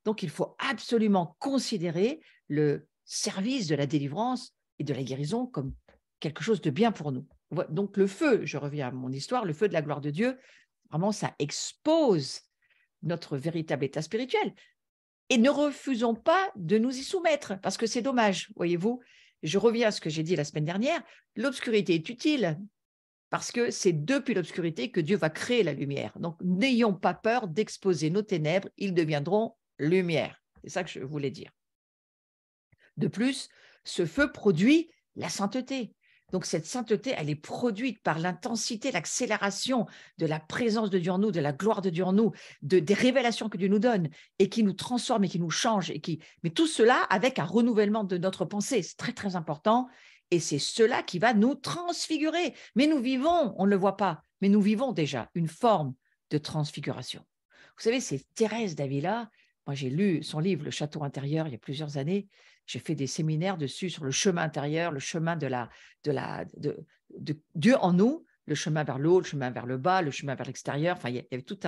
Donc, il faut absolument considérer le service de la délivrance et de la guérison comme quelque chose de bien pour nous. Donc, le feu, je reviens à mon histoire, le feu de la gloire de Dieu, vraiment, ça expose notre véritable état spirituel. Et ne refusons pas de nous y soumettre, parce que c'est dommage, voyez-vous. Je reviens à ce que j'ai dit la semaine dernière, l'obscurité est utile, parce que c'est depuis l'obscurité que Dieu va créer la lumière. Donc, n'ayons pas peur d'exposer nos ténèbres, ils deviendront lumière. C'est ça que je voulais dire. De plus, ce feu produit la sainteté. Donc, cette sainteté, elle est produite par l'intensité, l'accélération de la présence de Dieu en nous, de la gloire de Dieu en nous, des révélations que Dieu nous donne et qui nous transforme et qui nous change. Mais tout cela avec un renouvellement de notre pensée. C'est très, très important. Et c'est cela qui va nous transfigurer. Mais nous vivons, on ne le voit pas, mais nous vivons déjà une forme de transfiguration. Vous savez, c'est Thérèse d'Avila. Moi, j'ai lu son livre, Le Château intérieur, il y a plusieurs années. J'ai fait des séminaires dessus sur le chemin intérieur, le chemin de Dieu en nous, le chemin vers le haut, le chemin vers le bas, le chemin vers l'extérieur. Enfin, il y avait tout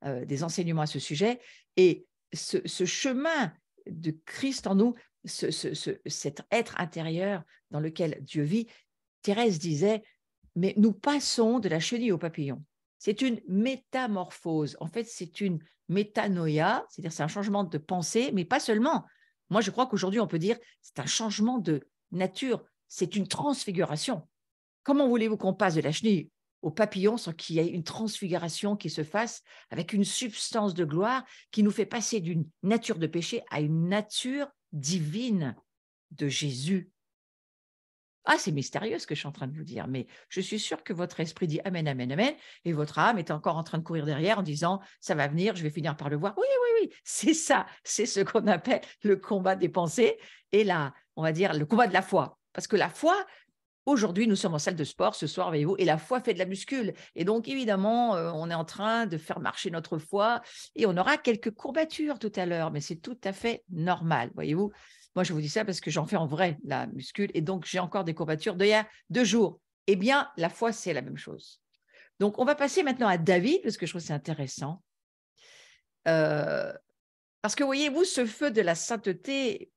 des enseignements à ce sujet. Et ce chemin de Christ en nous, cet être intérieur dans lequel Dieu vit, Thérèse disait, mais nous passons de la chenille au papillon. C'est une métamorphose. En fait, c'est une métanoïa, c'est-à-dire c'est un changement de pensée, mais pas seulement. Moi, je crois qu'aujourd'hui, on peut dire c'est un changement de nature, c'est une transfiguration. Comment voulez-vous qu'on passe de la chenille au papillon sans qu'il y ait une transfiguration qui se fasse avec une substance de gloire qui nous fait passer d'une nature de péché à une nature divine de Jésus? Ah, c'est mystérieux ce que je suis en train de vous dire, mais je suis sûre que votre esprit dit amen, amen, amen, et votre âme est encore en train de courir derrière en disant ça va venir, je vais finir par le voir. Oui, oui, oui, c'est ça, c'est ce qu'on appelle le combat des pensées et on va dire le combat de la foi. Parce que la foi, aujourd'hui, nous sommes en salle de sport ce soir, voyez-vous, et la foi fait de la muscule. Et donc, évidemment, on est en train de faire marcher notre foi et on aura quelques courbatures tout à l'heure, mais c'est tout à fait normal, voyez-vous. Moi, je vous dis ça parce que j'en fais en vrai, la muscule, et donc j'ai encore des courbatures d'il y a 2 jours. Eh bien, la foi, c'est la même chose. Donc, on va passer maintenant à David, parce que je trouve que c'est intéressant. Parce que, voyez-vous, ce feu de la sainteté,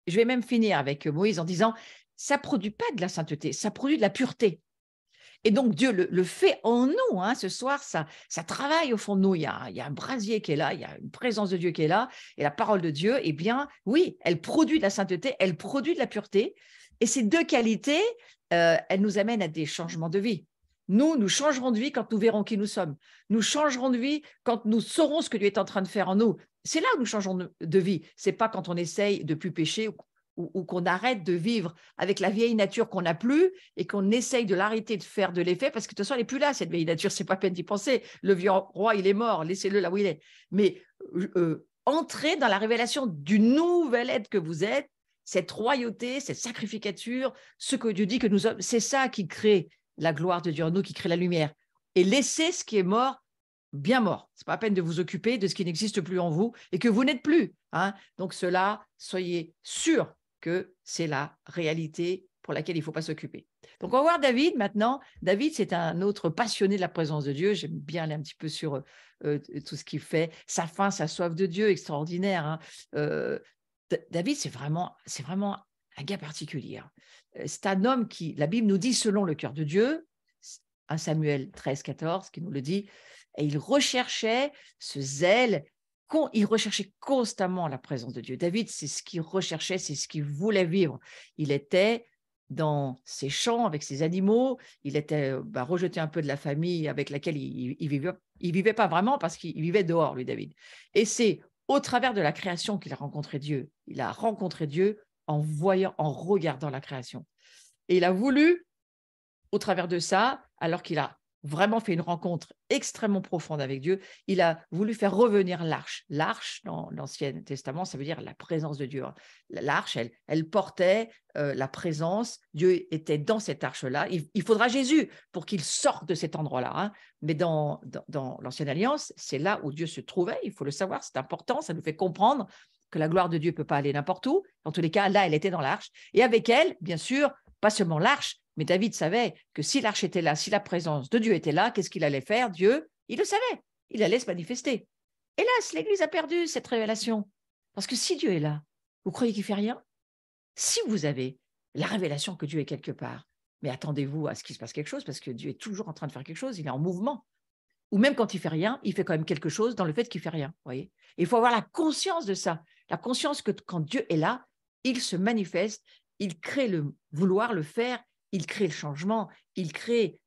je vais même finir avec Moïse en disant, ça ne produit pas de la sainteté, ça produit de la pureté. Et donc, Dieu le fait en nous. Hein, ce soir, ça travaille au fond de nous. Il y a un brasier qui est là, il y a une présence de Dieu qui est là. Et la parole de Dieu, eh bien, oui, elle produit de la sainteté, elle produit de la pureté. Et ces deux qualités, elles nous amènent à des changements de vie. Nous changerons de vie quand nous verrons qui nous sommes. Nous changerons de vie quand nous saurons ce que Dieu est en train de faire en nous. C'est là où nous changeons de vie. Ce n'est pas quand on essaye de plus pécher ou qu'on arrête de vivre avec la vieille nature qu'on n'a plus et qu'on essaye de l'arrêter de faire de l'effet parce que de toute façon, elle n'est plus là, cette vieille nature. C'est pas peine d'y penser. Le vieux roi, il est mort. Laissez-le là où il est. Mais entrez dans la révélation du nouvel être que vous êtes, cette royauté, cette sacrificature, ce que Dieu dit que nous sommes, c'est ça qui crée la gloire de Dieu en nous, qui crée la lumière. Et laissez ce qui est mort bien mort. Ce n'est pas la peine de vous occuper de ce qui n'existe plus en vous et que vous n'êtes plus. Hein. Donc cela, soyez sûrs que c'est la réalité pour laquelle il ne faut pas s'occuper. Donc on va voir David maintenant. David, c'est un autre passionné de la présence de Dieu. J'aime bien aller un petit peu sur tout ce qu'il fait. Sa faim, sa soif de Dieu, extraordinaire. Hein. David, c'est vraiment un gars particulier. Hein. C'est un homme qui, la Bible nous dit, selon le cœur de Dieu, 1 Samuel 13, 14, qui nous le dit, et il recherchait ce zèle, il recherchait constamment la présence de Dieu. David, c'est ce qu'il recherchait, c'est ce qu'il voulait vivre. Il était dans ses champs avec ses animaux, il était rejeté un peu de la famille avec laquelle il vivait pas vraiment parce qu'il vivait dehors, lui, David. Et c'est au travers de la création qu'il a rencontré Dieu. Il a rencontré Dieu en voyant, en regardant la création. Et il a voulu, au travers de ça, alors qu'il a vraiment fait une rencontre extrêmement profonde avec Dieu, il a voulu faire revenir l'arche. L'arche, dans l'Ancien Testament, ça veut dire la présence de Dieu. L'arche, elle portait la présence. Dieu était dans cette arche-là. Il faudra Jésus pour qu'il sorte de cet endroit-là. Hein. Mais dans l'Ancienne Alliance, c'est là où Dieu se trouvait. Il faut le savoir, c'est important. Ça nous fait comprendre que la gloire de Dieu ne peut pas aller n'importe où. En tous les cas, là, elle était dans l'arche. Et avec elle, bien sûr, pas seulement l'arche, mais David savait que si l'arche était là, si la présence de Dieu était là, qu'est-ce qu'il allait faire? Dieu, il le savait, il allait se manifester. Hélas, l'Église a perdu cette révélation. Parce que si Dieu est là, vous croyez qu'il ne fait rien? Si vous avez la révélation que Dieu est quelque part, mais attendez-vous à ce qu'il se passe quelque chose, parce que Dieu est toujours en train de faire quelque chose, il est en mouvement. Ou même quand il ne fait rien, il fait quand même quelque chose dans le fait qu'il ne fait rien. Voyez. Et il faut avoir la conscience de ça, la conscience que quand Dieu est là, il se manifeste, il crée le vouloir, le faire, il crée le changement, il crée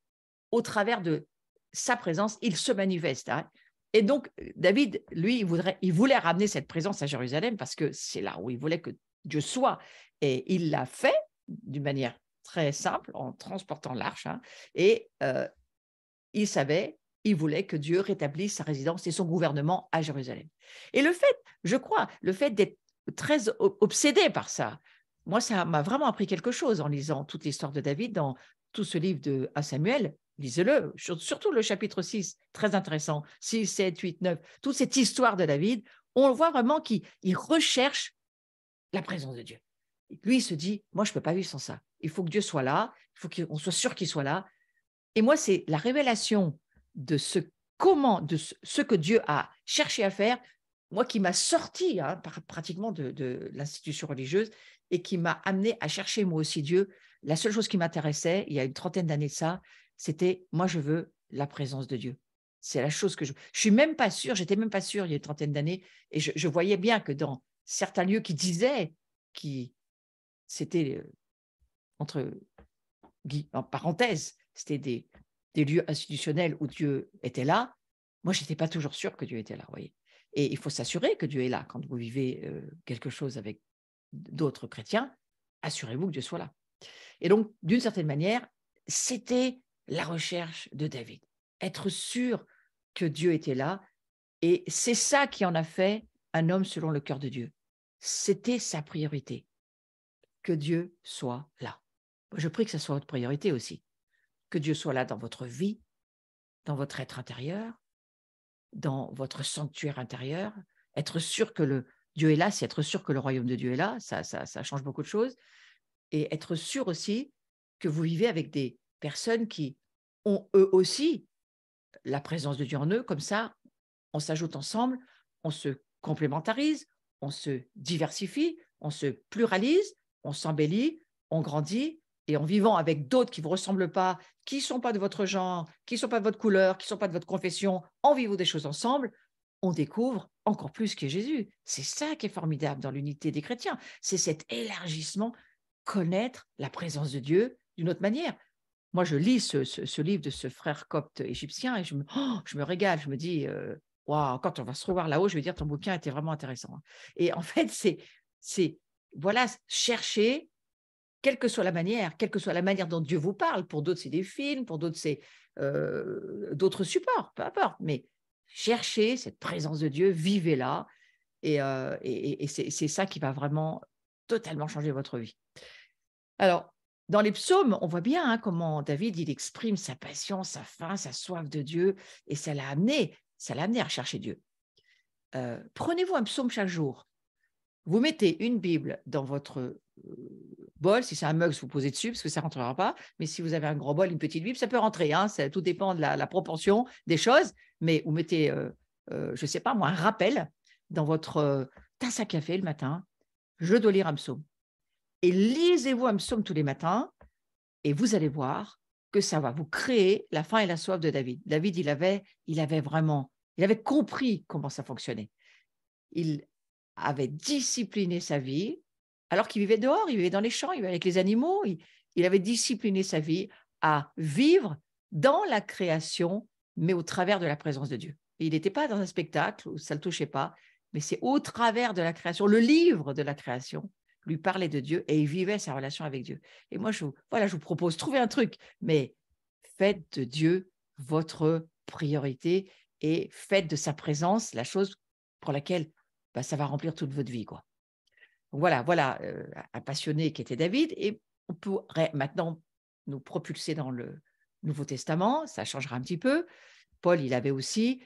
au travers de sa présence, il se manifeste. Hein. Et donc, David, lui, il voulait ramener cette présence à Jérusalem parce que c'est là où il voulait que Dieu soit. Et il l'a fait d'une manière très simple, en transportant l'arche, hein, et il savait, il voulait que Dieu rétablisse sa résidence et son gouvernement à Jérusalem. Et le fait, je crois, le fait d'être très obsédé par ça, moi, ça m'a vraiment appris quelque chose en lisant toute l'histoire de David dans tout ce livre de 1 Samuel. Lisez-le, surtout le chapitre 6, très intéressant, 6, 7, 8, 9, toute cette histoire de David, on voit vraiment qu'il recherche la présence de Dieu. Lui, il se dit, moi, je ne peux pas vivre sans ça. Il faut que Dieu soit là, il faut qu'on soit sûr qu'il soit là. Et moi, c'est la révélation de ce que Dieu a cherché à faire, moi qui m'a sorti pratiquement de l'institution religieuse et qui m'a amené à chercher moi aussi Dieu. La seule chose qui m'intéressait, il y a une trentaine d'années de ça, c'était moi, je veux la présence de Dieu. C'est la chose que je suis même pas sûre, j'étais même pas sûre il y a une trentaine d'années, et je voyais bien que dans certains lieux qui disaient qui c'était entre en parenthèse, c'était des lieux institutionnels où Dieu était là. Moi, je n'étais pas toujours sûre que Dieu était là, vous voyez. Et il faut s'assurer que Dieu est là. Quand vous vivez quelque chose avec d'autres chrétiens, assurez-vous que Dieu soit là. Et donc, d'une certaine manière, c'était la recherche de David. Être sûr que Dieu était là. Et c'est ça qui en a fait un homme selon le cœur de Dieu. C'était sa priorité, que Dieu soit là. Je prie que ce soit votre priorité aussi. Que Dieu soit là dans votre vie, dans votre être intérieur, dans votre sanctuaire intérieur. Être sûr que Dieu est là, c'est être sûr que le royaume de Dieu est là, ça change beaucoup de choses. Et être sûr aussi que vous vivez avec des personnes qui ont eux aussi la présence de Dieu en eux. Comme ça, on s'ajoute ensemble, on se complémentarise, on se diversifie, on se pluralise, on s'embellit, on grandit. Et en vivant avec d'autres qui ne vous ressemblent pas, qui ne sont pas de votre genre, qui ne sont pas de votre couleur, qui ne sont pas de votre confession, en vivant des choses ensemble, on découvre encore plus qui est Jésus. C'est ça qui est formidable dans l'unité des chrétiens. C'est cet élargissement, connaître la présence de Dieu d'une autre manière. Moi, je lis ce livre de ce frère copte égyptien et je me régale. Je me dis, waouh, quand on va se revoir là-haut, je vais dire, ton bouquin était vraiment intéressant. Et en fait, c'est voilà, chercher, quelle que soit la manière, dont Dieu vous parle. Pour d'autres, c'est des films, pour d'autres, c'est d'autres supports, peu importe. Mais cherchez cette présence de Dieu, vivez-la, et c'est ça qui va vraiment totalement changer votre vie. Alors, dans les psaumes, on voit bien comment David, il exprime sa passion, sa faim, sa soif de Dieu, et ça l'a amené à chercher Dieu. Prenez-vous un psaume chaque jour. Vous mettez une Bible dans votre bol. Si c'est un mug, vous posez dessus parce que ça ne rentrera pas. Mais si vous avez un gros bol, une petite Bible, ça peut rentrer. Tout dépend de la proportion des choses. Mais vous mettez, je ne sais pas moi, un rappel dans votre tasse à café le matin. Je dois lire un psaume. Et lisez-vous un psaume tous les matins et vous allez voir que ça va vous créer la faim et la soif de David. David, il avait compris comment ça fonctionnait. Il avait discipliné sa vie, alors qu'il vivait dehors, il vivait dans les champs, il vivait avec les animaux, il avait discipliné sa vie à vivre dans la création, mais au travers de la présence de Dieu. Et il n'était pas dans un spectacle où ça ne le touchait pas, mais c'est au travers de la création, le livre de la création lui parlait de Dieu et il vivait sa relation avec Dieu. Et moi, je vous propose, trouvez un truc, mais faites de Dieu votre priorité et faites de sa présence la chose pour laquelle ça va remplir toute votre vie, quoi. Donc voilà un passionné qui était David, et on pourrait maintenant nous propulser dans le Nouveau Testament, ça changera un petit peu. Paul, il avait aussi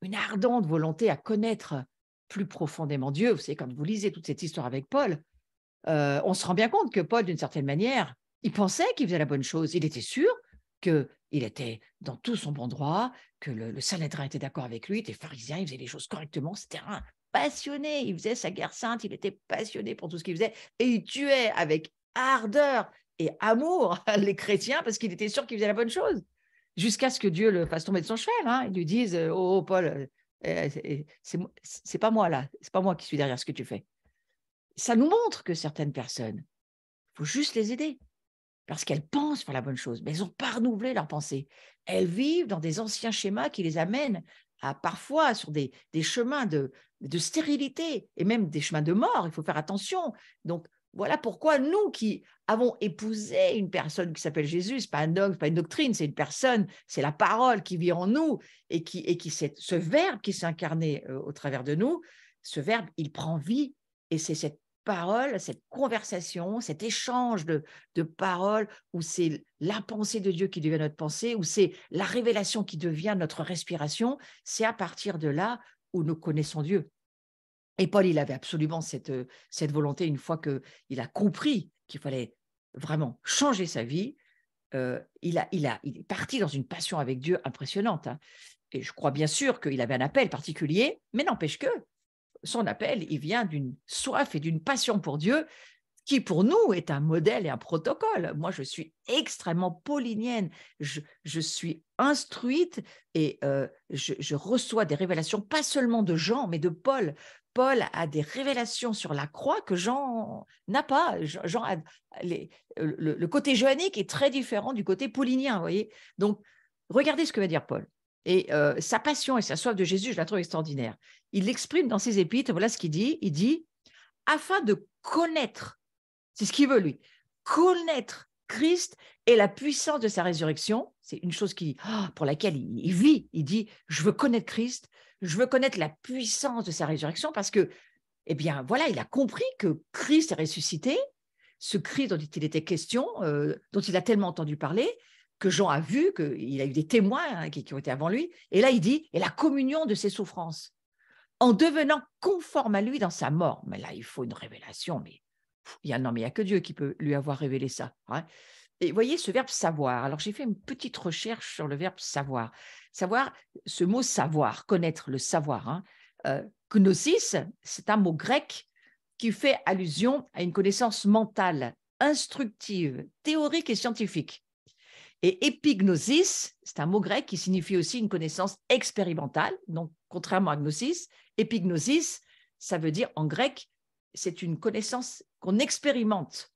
une ardente volonté à connaître plus profondément Dieu. Vous savez, quand vous lisez toute cette histoire avec Paul, on se rend bien compte que Paul, d'une certaine manière, il pensait qu'il faisait la bonne chose. Il était sûr qu'il était dans tout son bon droit, que le Sanhédrin était d'accord avec lui, il était pharisien, il faisait les choses correctement, c'était un passionné, il faisait sa guerre sainte, il était passionné pour tout ce qu'il faisait, et il tuait avec ardeur et amour les chrétiens parce qu'il était sûr qu'il faisait la bonne chose, jusqu'à ce que Dieu le fasse tomber de son cheval. Il lui dise, oh Paul, c'est pas moi là, c'est pas moi qui suis derrière ce que tu fais. Ça nous montre que certaines personnes, il faut juste les aider, parce qu'elles pensent faire la bonne chose, mais elles n'ont pas renouvelé leur pensée. Elles vivent dans des anciens schémas qui les amènent parfois sur des chemins de stérilité et même des chemins de mort. Il faut faire attention. Donc, Voilà pourquoi nous qui avons épousé une personne qui s'appelle Jésus, ce n'est pas un dogme, ce n'est pas une doctrine, c'est une personne, c'est la parole qui vit en nous et qui ce verbe qui s'est incarné au travers de nous, ce verbe, il prend vie et c'est cette parole, cette conversation, cet échange de paroles où c'est la pensée de Dieu qui devient notre pensée, où c'est la révélation qui devient notre respiration, c'est à partir de là où nous connaissons Dieu. Et Paul, il avait absolument cette volonté, une fois qu'il a compris qu'il fallait vraiment changer sa vie, il est parti dans une passion avec Dieu impressionnante. Hein. Et je crois bien sûr qu'il avait un appel particulier, mais n'empêche que son appel, il vient d'une soif et d'une passion pour Dieu qui pour nous est un modèle et un protocole. Moi, je suis extrêmement paulinienne, je suis instruite et je reçois des révélations, pas seulement de Jean, mais de Paul. Paul a des révélations sur la croix que Jean n'a pas. Jean a le côté johannique est très différent du côté paulinien, vous voyez. Donc, regardez ce que va dire Paul. Et sa passion et sa soif de Jésus, je la trouve extraordinaire. Il l'exprime dans ses épîtres, voilà ce qu'il dit. Il dit, afin de connaître, c'est ce qu'il veut lui, connaître Christ et la puissance de sa résurrection, c'est une chose pour laquelle il vit. Il dit, je veux connaître Christ, je veux connaître la puissance de sa résurrection parce que, eh bien, voilà, il a compris que Christ est ressuscité, ce Christ dont il était question, dont il a tellement entendu parler, que Jean a vu, qu'il a eu des témoins hein, qui ont été avant lui. Et là, il dit, et la communion de ses souffrances, en devenant conforme à lui dans sa mort. Mais là, il faut une révélation, mais il n'y a que Dieu qui peut lui avoir révélé ça. Hein. Et vous voyez ce verbe savoir. Alors, j'ai fait une petite recherche sur le verbe savoir. Savoir, ce mot savoir, connaître le savoir. Hein. Gnosis, c'est un mot grec qui fait allusion à une connaissance mentale, instructive, théorique et scientifique. Et épignosis, c'est un mot grec qui signifie aussi une connaissance expérimentale. Donc, contrairement à gnosis, épignosis, ça veut dire en grec, c'est une connaissance qu'on expérimente,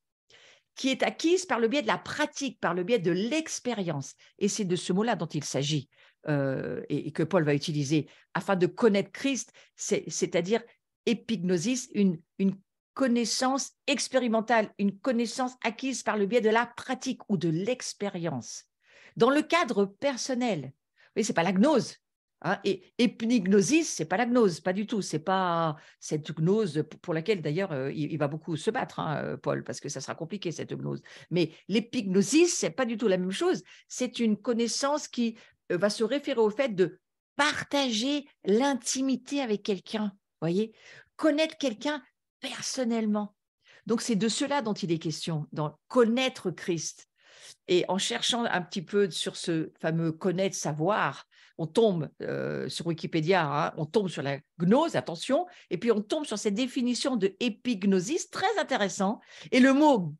qui est acquise par le biais de la pratique, par le biais de l'expérience. Et c'est de ce mot-là dont il s'agit et que Paul va utiliser afin de connaître Christ, c'est-à-dire épignosis, une connaissance expérimentale, une connaissance acquise par le biais de la pratique ou de l'expérience. Dans le cadre personnel, ce n'est pas la gnose. Hein, et épignosis, ce n'est pas la gnose, pas du tout. Ce n'est pas cette gnose pour laquelle, d'ailleurs, il va beaucoup se battre, hein, Paul, parce que ça sera compliqué, cette gnose. Mais l'épignosis, ce n'est pas du tout la même chose. C'est une connaissance qui va se référer au fait de partager l'intimité avec quelqu'un, voyez, connaître quelqu'un personnellement. Donc, c'est de cela dont il est question, dans connaître Christ. Et en cherchant un petit peu sur ce fameux connaître, savoir, on tombe sur Wikipédia, hein, on tombe sur la gnose, attention, et puis on tombe sur cette définition de épignosis, très intéressant. Et le mot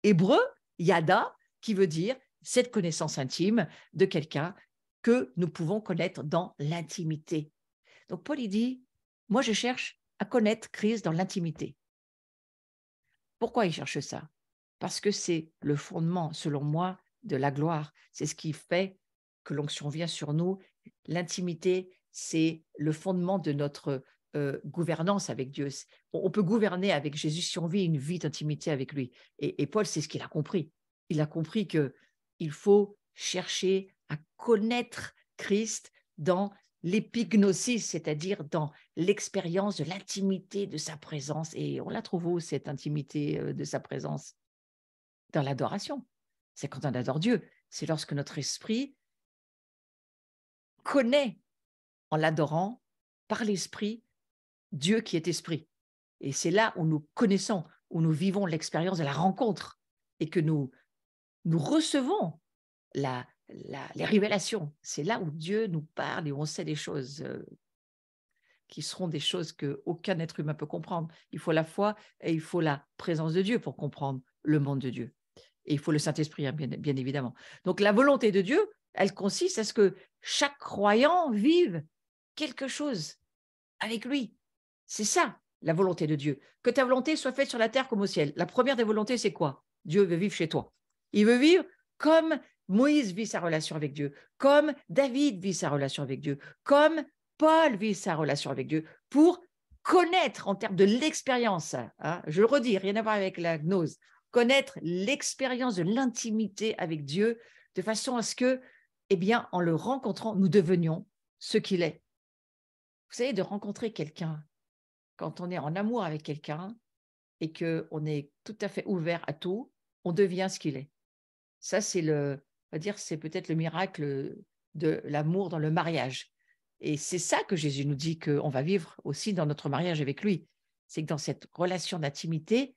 hébreu, yada, qui veut dire cette connaissance intime de quelqu'un que nous pouvons connaître dans l'intimité. Donc, Paul, il dit, moi, je cherche à connaître Christ dans l'intimité. Pourquoi il cherche ça? Parce que c'est le fondement, selon moi, de la gloire. C'est ce qui fait que l'onction vient sur nous. L'intimité, c'est le fondement de notre gouvernance avec Dieu. On peut gouverner avec Jésus si on vit une vie d'intimité avec lui. Et Paul, c'est ce qu'il a compris. Il a compris qu'il faut chercher à connaître Christ dans l'épignosis, c'est-à-dire dans l'expérience de l'intimité de sa présence. Et on la trouve où, cette intimité de sa présence? Dans l'adoration. C'est quand on adore Dieu. C'est lorsque notre esprit connaît, en l'adorant, par l'esprit, Dieu qui est esprit. Et c'est là où nous connaissons, où nous vivons l'expérience de la rencontre et que nous recevons les révélations. C'est là où Dieu nous parle et où on sait des choses qui seront des choses qu'aucun être humain peut comprendre. Il faut la foi et il faut la présence de Dieu pour comprendre le monde de Dieu. Et il faut le Saint-Esprit, hein, bien évidemment. Donc, la volonté de Dieu, elle consiste à ce que chaque croyant vive quelque chose avec lui. C'est ça, la volonté de Dieu. Que ta volonté soit faite sur la terre comme au ciel. La première des volontés, c'est quoi? Dieu veut vivre chez toi. Il veut vivre comme Moïse vit sa relation avec Dieu, comme David vit sa relation avec Dieu, comme Paul vit sa relation avec Dieu, pour connaître en termes de l'expérience, hein, je le redis, rien à voir avec la gnose, connaître l'expérience de l'intimité avec Dieu de façon à ce que, eh bien, en le rencontrant, nous devenions ce qu'il est. Vous savez, de rencontrer quelqu'un, quand on est en amour avec quelqu'un et qu'on est tout à fait ouvert à tout, on devient ce qu'il est. Ça, on va dire, c'est peut-être le miracle de l'amour dans le mariage. Et c'est ça que Jésus nous dit qu'on va vivre aussi dans notre mariage avec lui. C'est que dans cette relation d'intimité,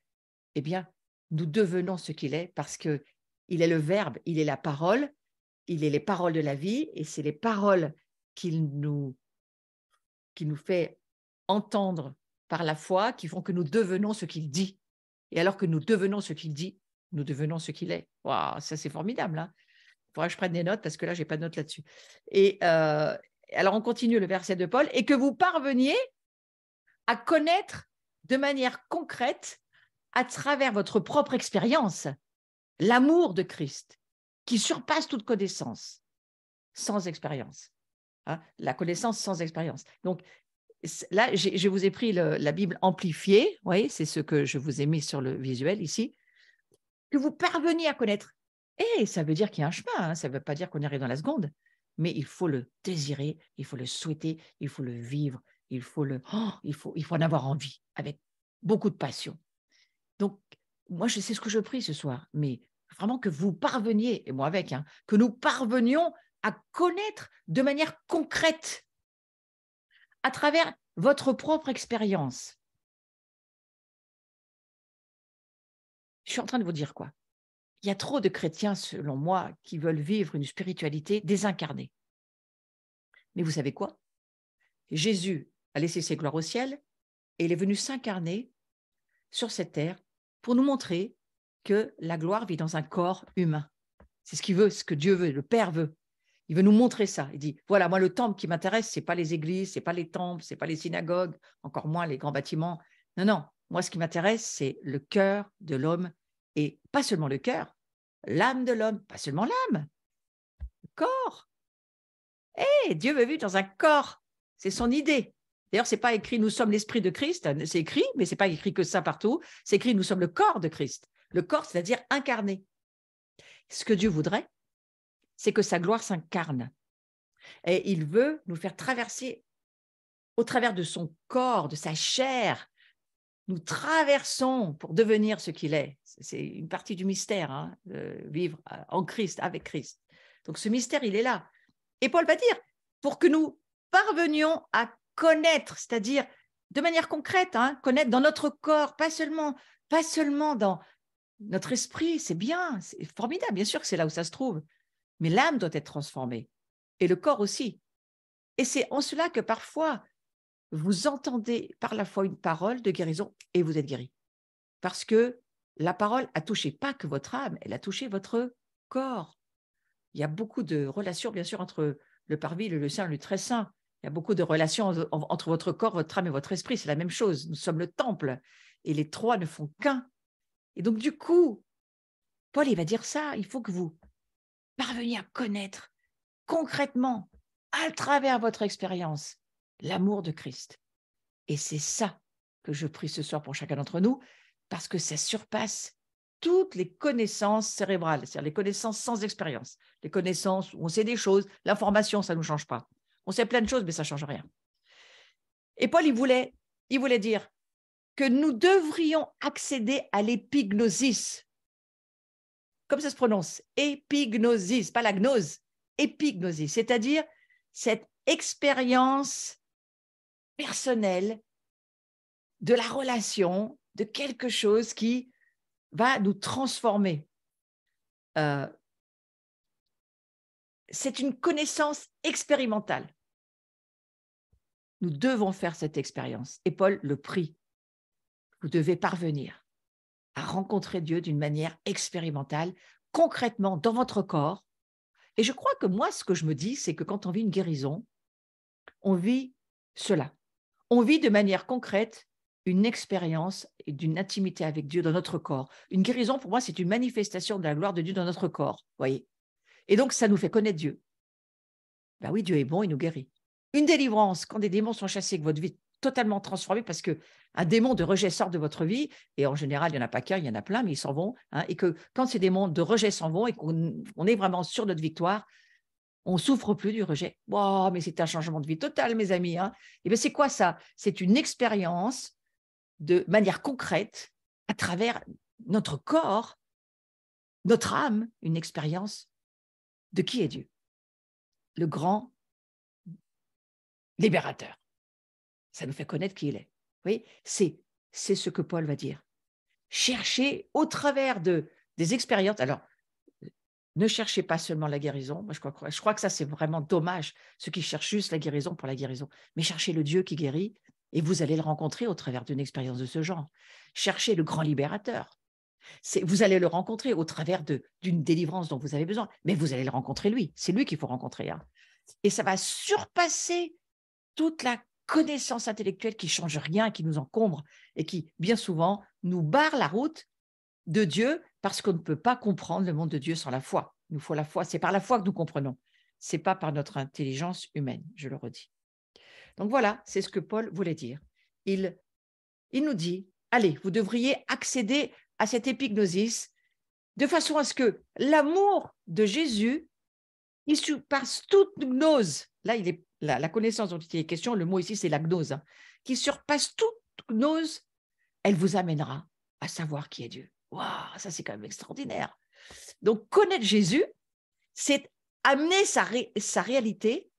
eh bien, nous devenons ce qu'il est parce qu'il est le Verbe, il est la parole, il est les paroles de la vie et c'est les paroles qui nous fait entendre par la foi qui font que nous devenons ce qu'il dit. Et alors que nous devenons ce qu'il dit, nous devenons ce qu'il est. Waouh, ça c'est formidable. Hein. Il faudra que je prenne des notes parce que là, je n'ai pas de notes là-dessus. Et alors, on continue le verset de Paul. Et que vous parveniez à connaître de manière concrète, à travers votre propre expérience, l'amour de Christ, qui surpasse toute connaissance, sans expérience. Hein, la connaissance sans expérience. Donc, là, je vous ai pris la Bible amplifiée. Vous voyez, c'est ce que je vous ai mis sur le visuel ici. Que vous parveniez à connaître. Et ça veut dire qu'il y a un chemin. Hein, ça ne veut pas dire qu'on y arrive dans la seconde. Mais il faut le désirer, il faut le souhaiter, il faut le vivre, il faut en avoir envie, avec beaucoup de passion. Donc, moi, je sais ce que je prie ce soir, mais vraiment que vous parveniez, et moi avec, hein, que nous parvenions à connaître de manière concrète, à travers votre propre expérience. Je suis en train de vous dire quoi? Il y a trop de chrétiens, selon moi, qui veulent vivre une spiritualité désincarnée. Mais vous savez quoi? Jésus a laissé ses gloires au ciel et il est venu s'incarner sur cette terre pour nous montrer que la gloire vit dans un corps humain. C'est ce qu'il veut, ce que Dieu veut, le Père veut. Il veut nous montrer ça. Il dit, voilà, moi, le temple qui m'intéresse, ce n'est pas les églises, ce n'est pas les temples, ce n'est pas les synagogues, encore moins les grands bâtiments. Non, non. Moi, ce qui m'intéresse, c'est le cœur de l'homme et pas seulement le cœur, l'âme de l'homme, pas seulement l'âme, le corps. Et Dieu veut vivre dans un corps. C'est son idée. D'ailleurs, ce n'est pas écrit « Nous sommes l'esprit de Christ ». C'est écrit, mais ce n'est pas écrit que ça partout. C'est écrit « Nous sommes le corps de Christ ». Le corps, c'est-à-dire incarné. Ce que Dieu voudrait, c'est que sa gloire s'incarne. Et il veut nous faire traverser au travers de son corps, de sa chair. Nous traversons pour devenir ce qu'il est. C'est une partie du mystère, hein, de vivre en Christ, avec Christ. Donc ce mystère, il est là. Et Paul va dire, pour que nous parvenions à connaître, c'est-à-dire de manière concrète, hein, connaître dans notre corps, pas seulement dans notre esprit, c'est bien, c'est formidable, bien sûr que c'est là où ça se trouve, mais l'âme doit être transformée, et le corps aussi. Et c'est en cela que parfois, vous entendez par la foi une parole de guérison et vous êtes guéri. Parce que la parole a touché pas que votre âme, elle a touché votre corps. Il y a beaucoup de relations, bien sûr, entre le parvis, le saint, le très saint. Il y a beaucoup de relations entre votre corps, votre âme et votre esprit. C'est la même chose. Nous sommes le temple et les trois ne font qu'un. Et donc, du coup, Paul, il va dire ça. Il faut que vous parveniez à connaître concrètement, à travers votre expérience, l'amour de Christ. Et c'est ça que je prie ce soir pour chacun d'entre nous, parce que ça surpasse toutes les connaissances cérébrales, c'est-à-dire les connaissances sans expérience, les connaissances où on sait des choses, l'information, ça ne nous change pas. On sait plein de choses, mais ça ne change rien. Et Paul, il voulait dire que nous devrions accéder à l'épignosis. Comme ça se prononce, épignosis, pas la gnose, épignosis, c'est-à-dire cette expérience personnelle de la relation, de quelque chose qui va nous transformer. C'est une connaissance expérimentale. Nous devons faire cette expérience. Et Paul le prie. Vous devez parvenir à rencontrer Dieu d'une manière expérimentale, concrètement dans votre corps. Et je crois que moi, ce que je me dis, c'est que quand on vit une guérison, on vit cela. On vit de manière concrète une expérience et d'une intimité avec Dieu dans notre corps. Une guérison, pour moi, c'est une manifestation de la gloire de Dieu dans notre corps, voyez. Et donc, ça nous fait connaître Dieu. Ben oui, Dieu est bon, il nous guérit. Une délivrance, quand des démons sont chassés, que votre vie totalement transformé parce qu'un démon de rejet sort de votre vie, et en général, il n'y en a pas qu'un, il y en a plein, mais ils s'en vont, hein, et que quand ces démons de rejet s'en vont et qu'on est vraiment sur notre victoire, on ne souffre plus du rejet. Wow, mais c'est un changement de vie total, mes amis. Hein. Et bien, c'est quoi ça? C'est une expérience de manière concrète à travers notre corps, notre âme, une expérience de qui est Dieu, le grand libérateur. Ça nous fait connaître qui il est. Vous voyez, c'est ce que Paul va dire. Cherchez au travers des expériences. Alors, ne cherchez pas seulement la guérison. Moi, je crois que ça, c'est vraiment dommage, ceux qui cherchent juste la guérison pour la guérison. Mais cherchez le Dieu qui guérit et vous allez le rencontrer au travers d'une expérience de ce genre. Cherchez le grand libérateur. Vous allez le rencontrer au travers d'une délivrance dont vous avez besoin. Mais vous allez le rencontrer lui. C'est lui qu'il faut rencontrer. Hein. Et ça va surpasser toute la connaissance intellectuelle qui ne change rien, qui nous encombre et qui, bien souvent, nous barre la route de Dieu parce qu'on ne peut pas comprendre le monde de Dieu sans la foi. Il nous faut la foi. C'est par la foi que nous comprenons. Ce n'est pas par notre intelligence humaine, je le redis. Donc voilà, c'est ce que Paul voulait dire. Il nous dit, allez, vous devriez accéder à cette épignosis de façon à ce que l'amour de Jésus, il surpasse toute gnose. Là, la connaissance dont il est question, le mot ici, c'est la gnose, hein, qui surpasse toute gnose, elle vous amènera à savoir qui est Dieu. Waouh, ça, c'est quand même extraordinaire. Donc, connaître Jésus, c'est amener sa réalité,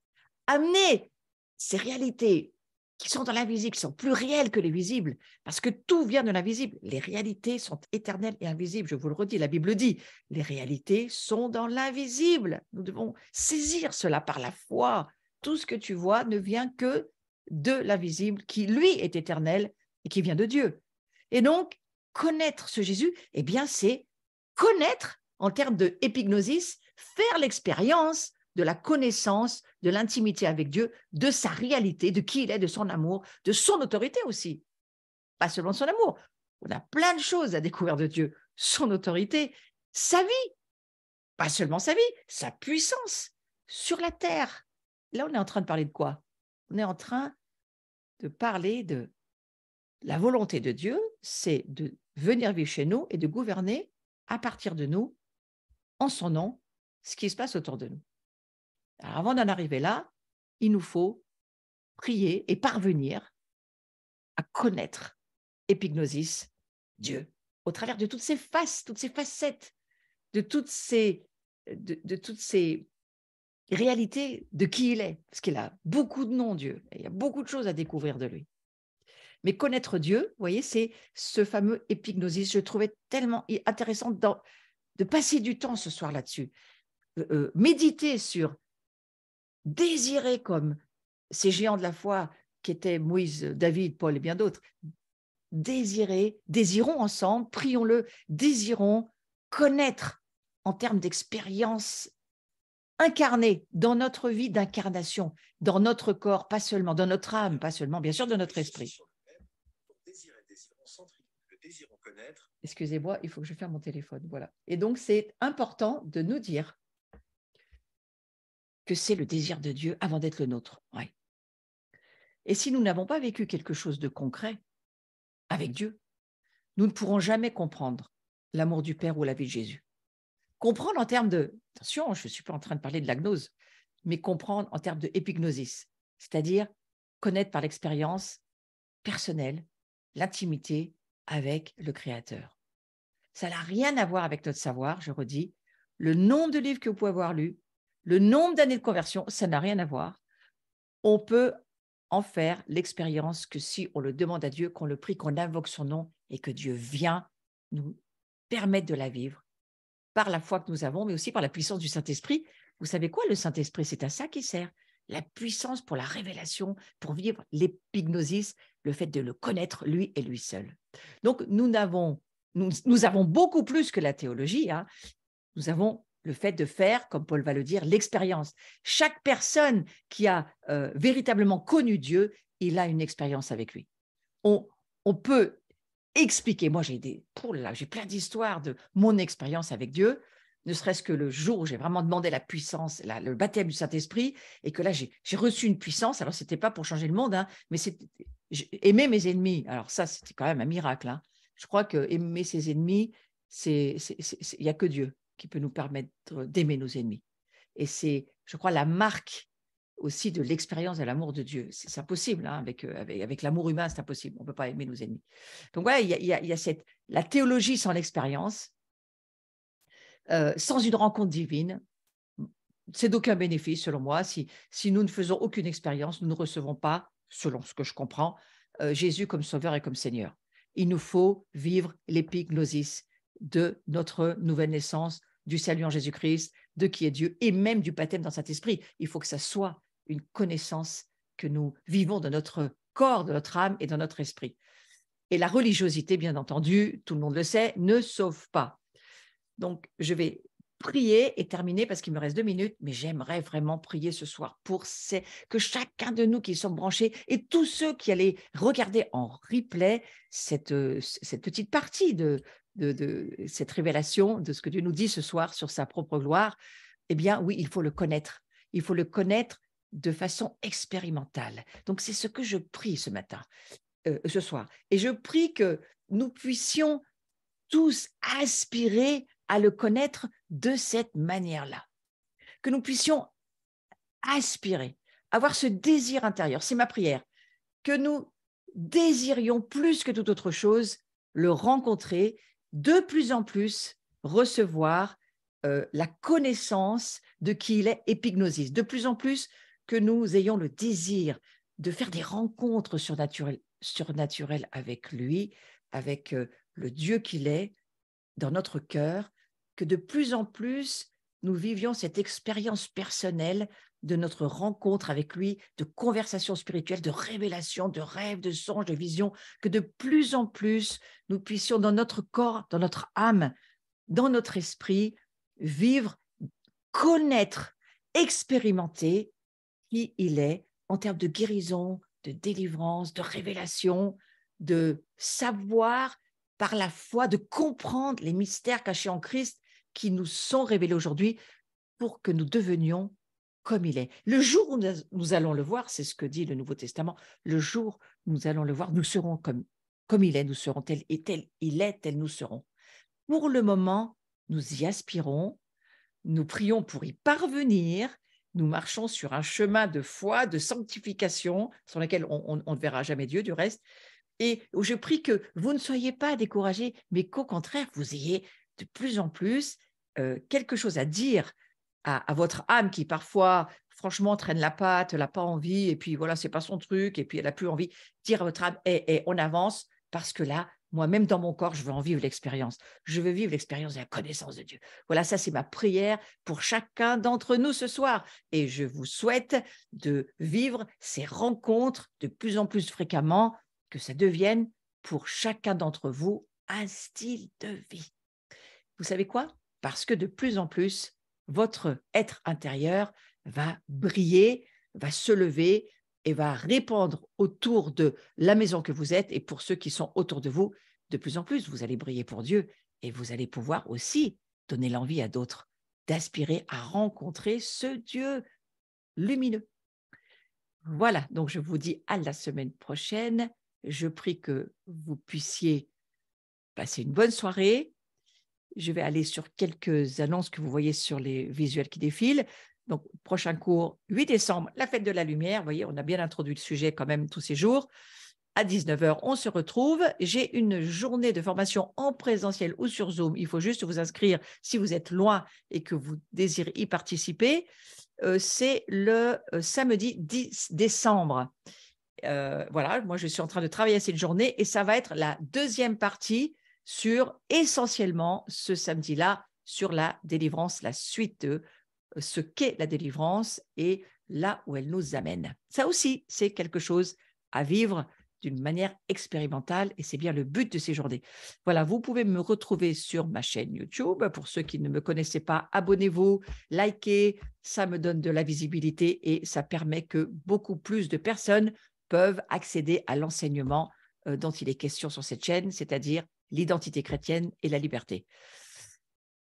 amener ces réalités qui sont dans l'invisible, qui sont plus réelles que les visibles, parce que tout vient de l'invisible. Les réalités sont éternelles et invisibles. Je vous le redis, la Bible dit, les réalités sont dans l'invisible. Nous devons saisir cela par la foi. Tout ce que tu vois ne vient que de l'invisible, qui, lui, est éternel et qui vient de Dieu. Et donc, connaître ce Jésus, eh bien, c'est connaître, en termes de épignosis, faire l'expérience de la connaissance, de l'intimité avec Dieu, de sa réalité, de qui il est, de son amour, de son autorité aussi. Pas seulement son amour. On a plein de choses à découvrir de Dieu. Son autorité, sa vie, pas seulement sa vie, sa puissance sur la terre. Là, on est en train de parler de quoi? On est en train de parler de la volonté de Dieu, c'est de venir vivre chez nous et de gouverner à partir de nous, en son nom, ce qui se passe autour de nous. Alors, avant d'en arriver là, il nous faut prier et parvenir à connaître épignosis, Dieu, au travers de toutes ces faces, toutes ces facettes, de toutes ces réalités de qui il est, parce qu'il a beaucoup de noms, Dieu, et il y a beaucoup de choses à découvrir de lui. Mais connaître Dieu, vous voyez, c'est ce fameux épignosis. Je trouvais tellement intéressant de passer du temps ce soir là-dessus. Méditer sur, désirer comme ces géants de la foi qui étaient Moïse, David, Paul et bien d'autres, désirons ensemble, prions-le, désirons connaître en termes d'expérience incarnée dans notre vie d'incarnation, dans notre corps, pas seulement, dans notre âme, pas seulement, bien sûr, dans notre esprit. Excusez-moi, il faut que je ferme mon téléphone. Voilà. Et donc, c'est important de nous dire que c'est le désir de Dieu avant d'être le nôtre. Ouais. Et si nous n'avons pas vécu quelque chose de concret avec Dieu, nous ne pourrons jamais comprendre l'amour du Père ou la vie de Jésus. Comprendre en termes de, attention, je ne suis pas en train de parler de la gnose, mais comprendre en termes de épignosis, c'est-à-dire connaître par l'expérience personnelle l'intimité avec le Créateur. Ça n'a rien à voir avec notre savoir, je redis. Le nombre de livres que vous pouvez avoir lus, le nombre d'années de conversion, ça n'a rien à voir. On peut en faire l'expérience que si on le demande à Dieu, qu'on le prie, qu'on invoque son nom et que Dieu vient nous permettre de la vivre par la foi que nous avons, mais aussi par la puissance du Saint-Esprit. Vous savez quoi, le Saint-Esprit, c'est à ça qu'il sert. La puissance pour la révélation, pour vivre l'épignosis, le fait de le connaître, lui et lui seul. Donc, nous avons beaucoup plus que la théologie. Hein. Nous avons le fait de faire, comme Paul va le dire, l'expérience. Chaque personne qui a véritablement connu Dieu, il a une expérience avec lui. On peut expliquer. Moi, j'ai plein d'histoires de mon expérience avec Dieu, ne serait-ce que le jour où j'ai vraiment demandé la puissance, le baptême du Saint-Esprit, et que là, j'ai reçu une puissance. Alors, ce n'était pas pour changer le monde, hein, mais Aimer mes ennemis, alors ça, c'était quand même un miracle, hein. Je crois que aimer ses ennemis, il n'y a que Dieu qui peut nous permettre d'aimer nos ennemis. Et c'est, je crois, la marque aussi de l'expérience de l'amour de Dieu. C'est impossible, hein, avec l'amour humain, c'est impossible. On ne peut pas aimer nos ennemis. Donc voilà, il y a la théologie sans l'expérience, sans une rencontre divine, c'est d'aucun bénéfice, selon moi. Si nous ne faisons aucune expérience, nous ne recevons pas, selon ce que je comprends, Jésus comme Sauveur et comme Seigneur. Il nous faut vivre l'épignosis de notre nouvelle naissance, du salut en Jésus-Christ, de qui est Dieu, et même du baptême dans Saint-Esprit. Il faut que ça soit une connaissance que nous vivons dans notre corps, dans notre âme et dans notre esprit. Et la religiosité, bien entendu, tout le monde le sait, ne sauve pas. Donc, je vais prier et terminer parce qu'il me reste 2 minutes, mais j'aimerais vraiment prier ce soir pour que chacun de nous qui sommes branchés et tous ceux qui allaient regarder en replay cette petite partie de cette révélation de ce que Dieu nous dit ce soir sur sa propre gloire, eh bien oui, il faut le connaître. Il faut le connaître de façon expérimentale. Donc, c'est ce que je prie ce matin, ce soir. Et je prie que nous puissions tous aspirer à le connaître de cette manière-là. Que nous puissions aspirer, avoir ce désir intérieur, c'est ma prière, que nous désirions plus que toute autre chose le rencontrer, de plus en plus recevoir la connaissance de qui il est épignosis, de plus en plus que nous ayons le désir de faire des rencontres surnaturelles avec lui, avec le Dieu qu'il est, dans notre cœur, que de plus en plus, nous vivions cette expérience personnelle de notre rencontre avec lui, de conversation spirituelle, de révélation, de rêve, de songe, de vision, que de plus en plus, nous puissions dans notre corps, dans notre âme, dans notre esprit, vivre, connaître, expérimenter qui il est en termes de guérison, de délivrance, de révélation, de savoir par la foi, de comprendre les mystères cachés en Christ qui nous sont révélés aujourd'hui pour que nous devenions comme il est. Le jour où nous allons le voir, c'est ce que dit le Nouveau Testament, le jour où nous allons le voir, nous serons comme il est, nous serons tel il est, tel nous serons. Pour le moment, nous y aspirons, nous prions pour y parvenir, nous marchons sur un chemin de foi, de sanctification, sur lequel on ne verra jamais Dieu du reste, et je prie que vous ne soyez pas découragés, mais qu'au contraire, vous ayez de plus en plus quelque chose à dire à votre âme qui parfois, franchement, traîne la patte, elle n'a pas envie, et puis voilà, c'est pas son truc, et puis elle n'a plus envie. Dire à votre âme, on avance, parce que là, moi-même dans mon corps, je veux en vivre l'expérience. Je veux vivre l'expérience de la connaissance de Dieu. Voilà, ça c'est ma prière pour chacun d'entre nous ce soir. Et je vous souhaite de vivre ces rencontres de plus en plus fréquemment, que ça devienne pour chacun d'entre vous un style de vie. Vous savez quoi? Parce que de plus en plus, votre être intérieur va briller, va se lever et va répandre autour de la maison que vous êtes et pour ceux qui sont autour de vous. De plus en plus, vous allez briller pour Dieu et vous allez pouvoir aussi donner l'envie à d'autres d'aspirer à rencontrer ce Dieu lumineux. Voilà, donc je vous dis à la semaine prochaine. Je prie que vous puissiez passer une bonne soirée. Je vais aller sur quelques annonces que vous voyez sur les visuels qui défilent. Donc, prochain cours, 8 décembre, la fête de la lumière. Vous voyez, on a bien introduit le sujet quand même tous ces jours. À 19h, on se retrouve. J'ai une journée de formation en présentiel ou sur Zoom. Il faut juste vous inscrire si vous êtes loin et que vous désirez y participer. C'est le samedi 10 décembre. Voilà, moi, je suis en train de travailler cette journée et ça va être la deuxième partie sur essentiellement ce samedi-là, sur la délivrance, la suite de ce qu'est la délivrance et là où elle nous amène. Ça aussi, c'est quelque chose à vivre d'une manière expérimentale et c'est bien le but de ces journées. Voilà, vous pouvez me retrouver sur ma chaîne YouTube. Pour ceux qui ne me connaissaient pas, abonnez-vous, likez, ça me donne de la visibilité et ça permet que beaucoup plus de personnes peuvent accéder à l'enseignement dont il est question sur cette chaîne, c'est-à-dire l'identité chrétienne et la liberté.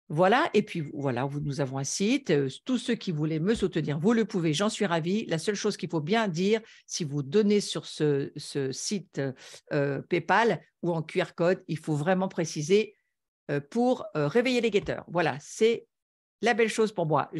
Voilà, et puis voilà, nous avons un site. Tous ceux qui voulaient me soutenir, vous le pouvez, j'en suis ravie. La seule chose qu'il faut bien dire, si vous donnez sur ce site PayPal ou en QR code, il faut vraiment préciser pour réveiller les guetteurs. Voilà, c'est la belle chose pour moi.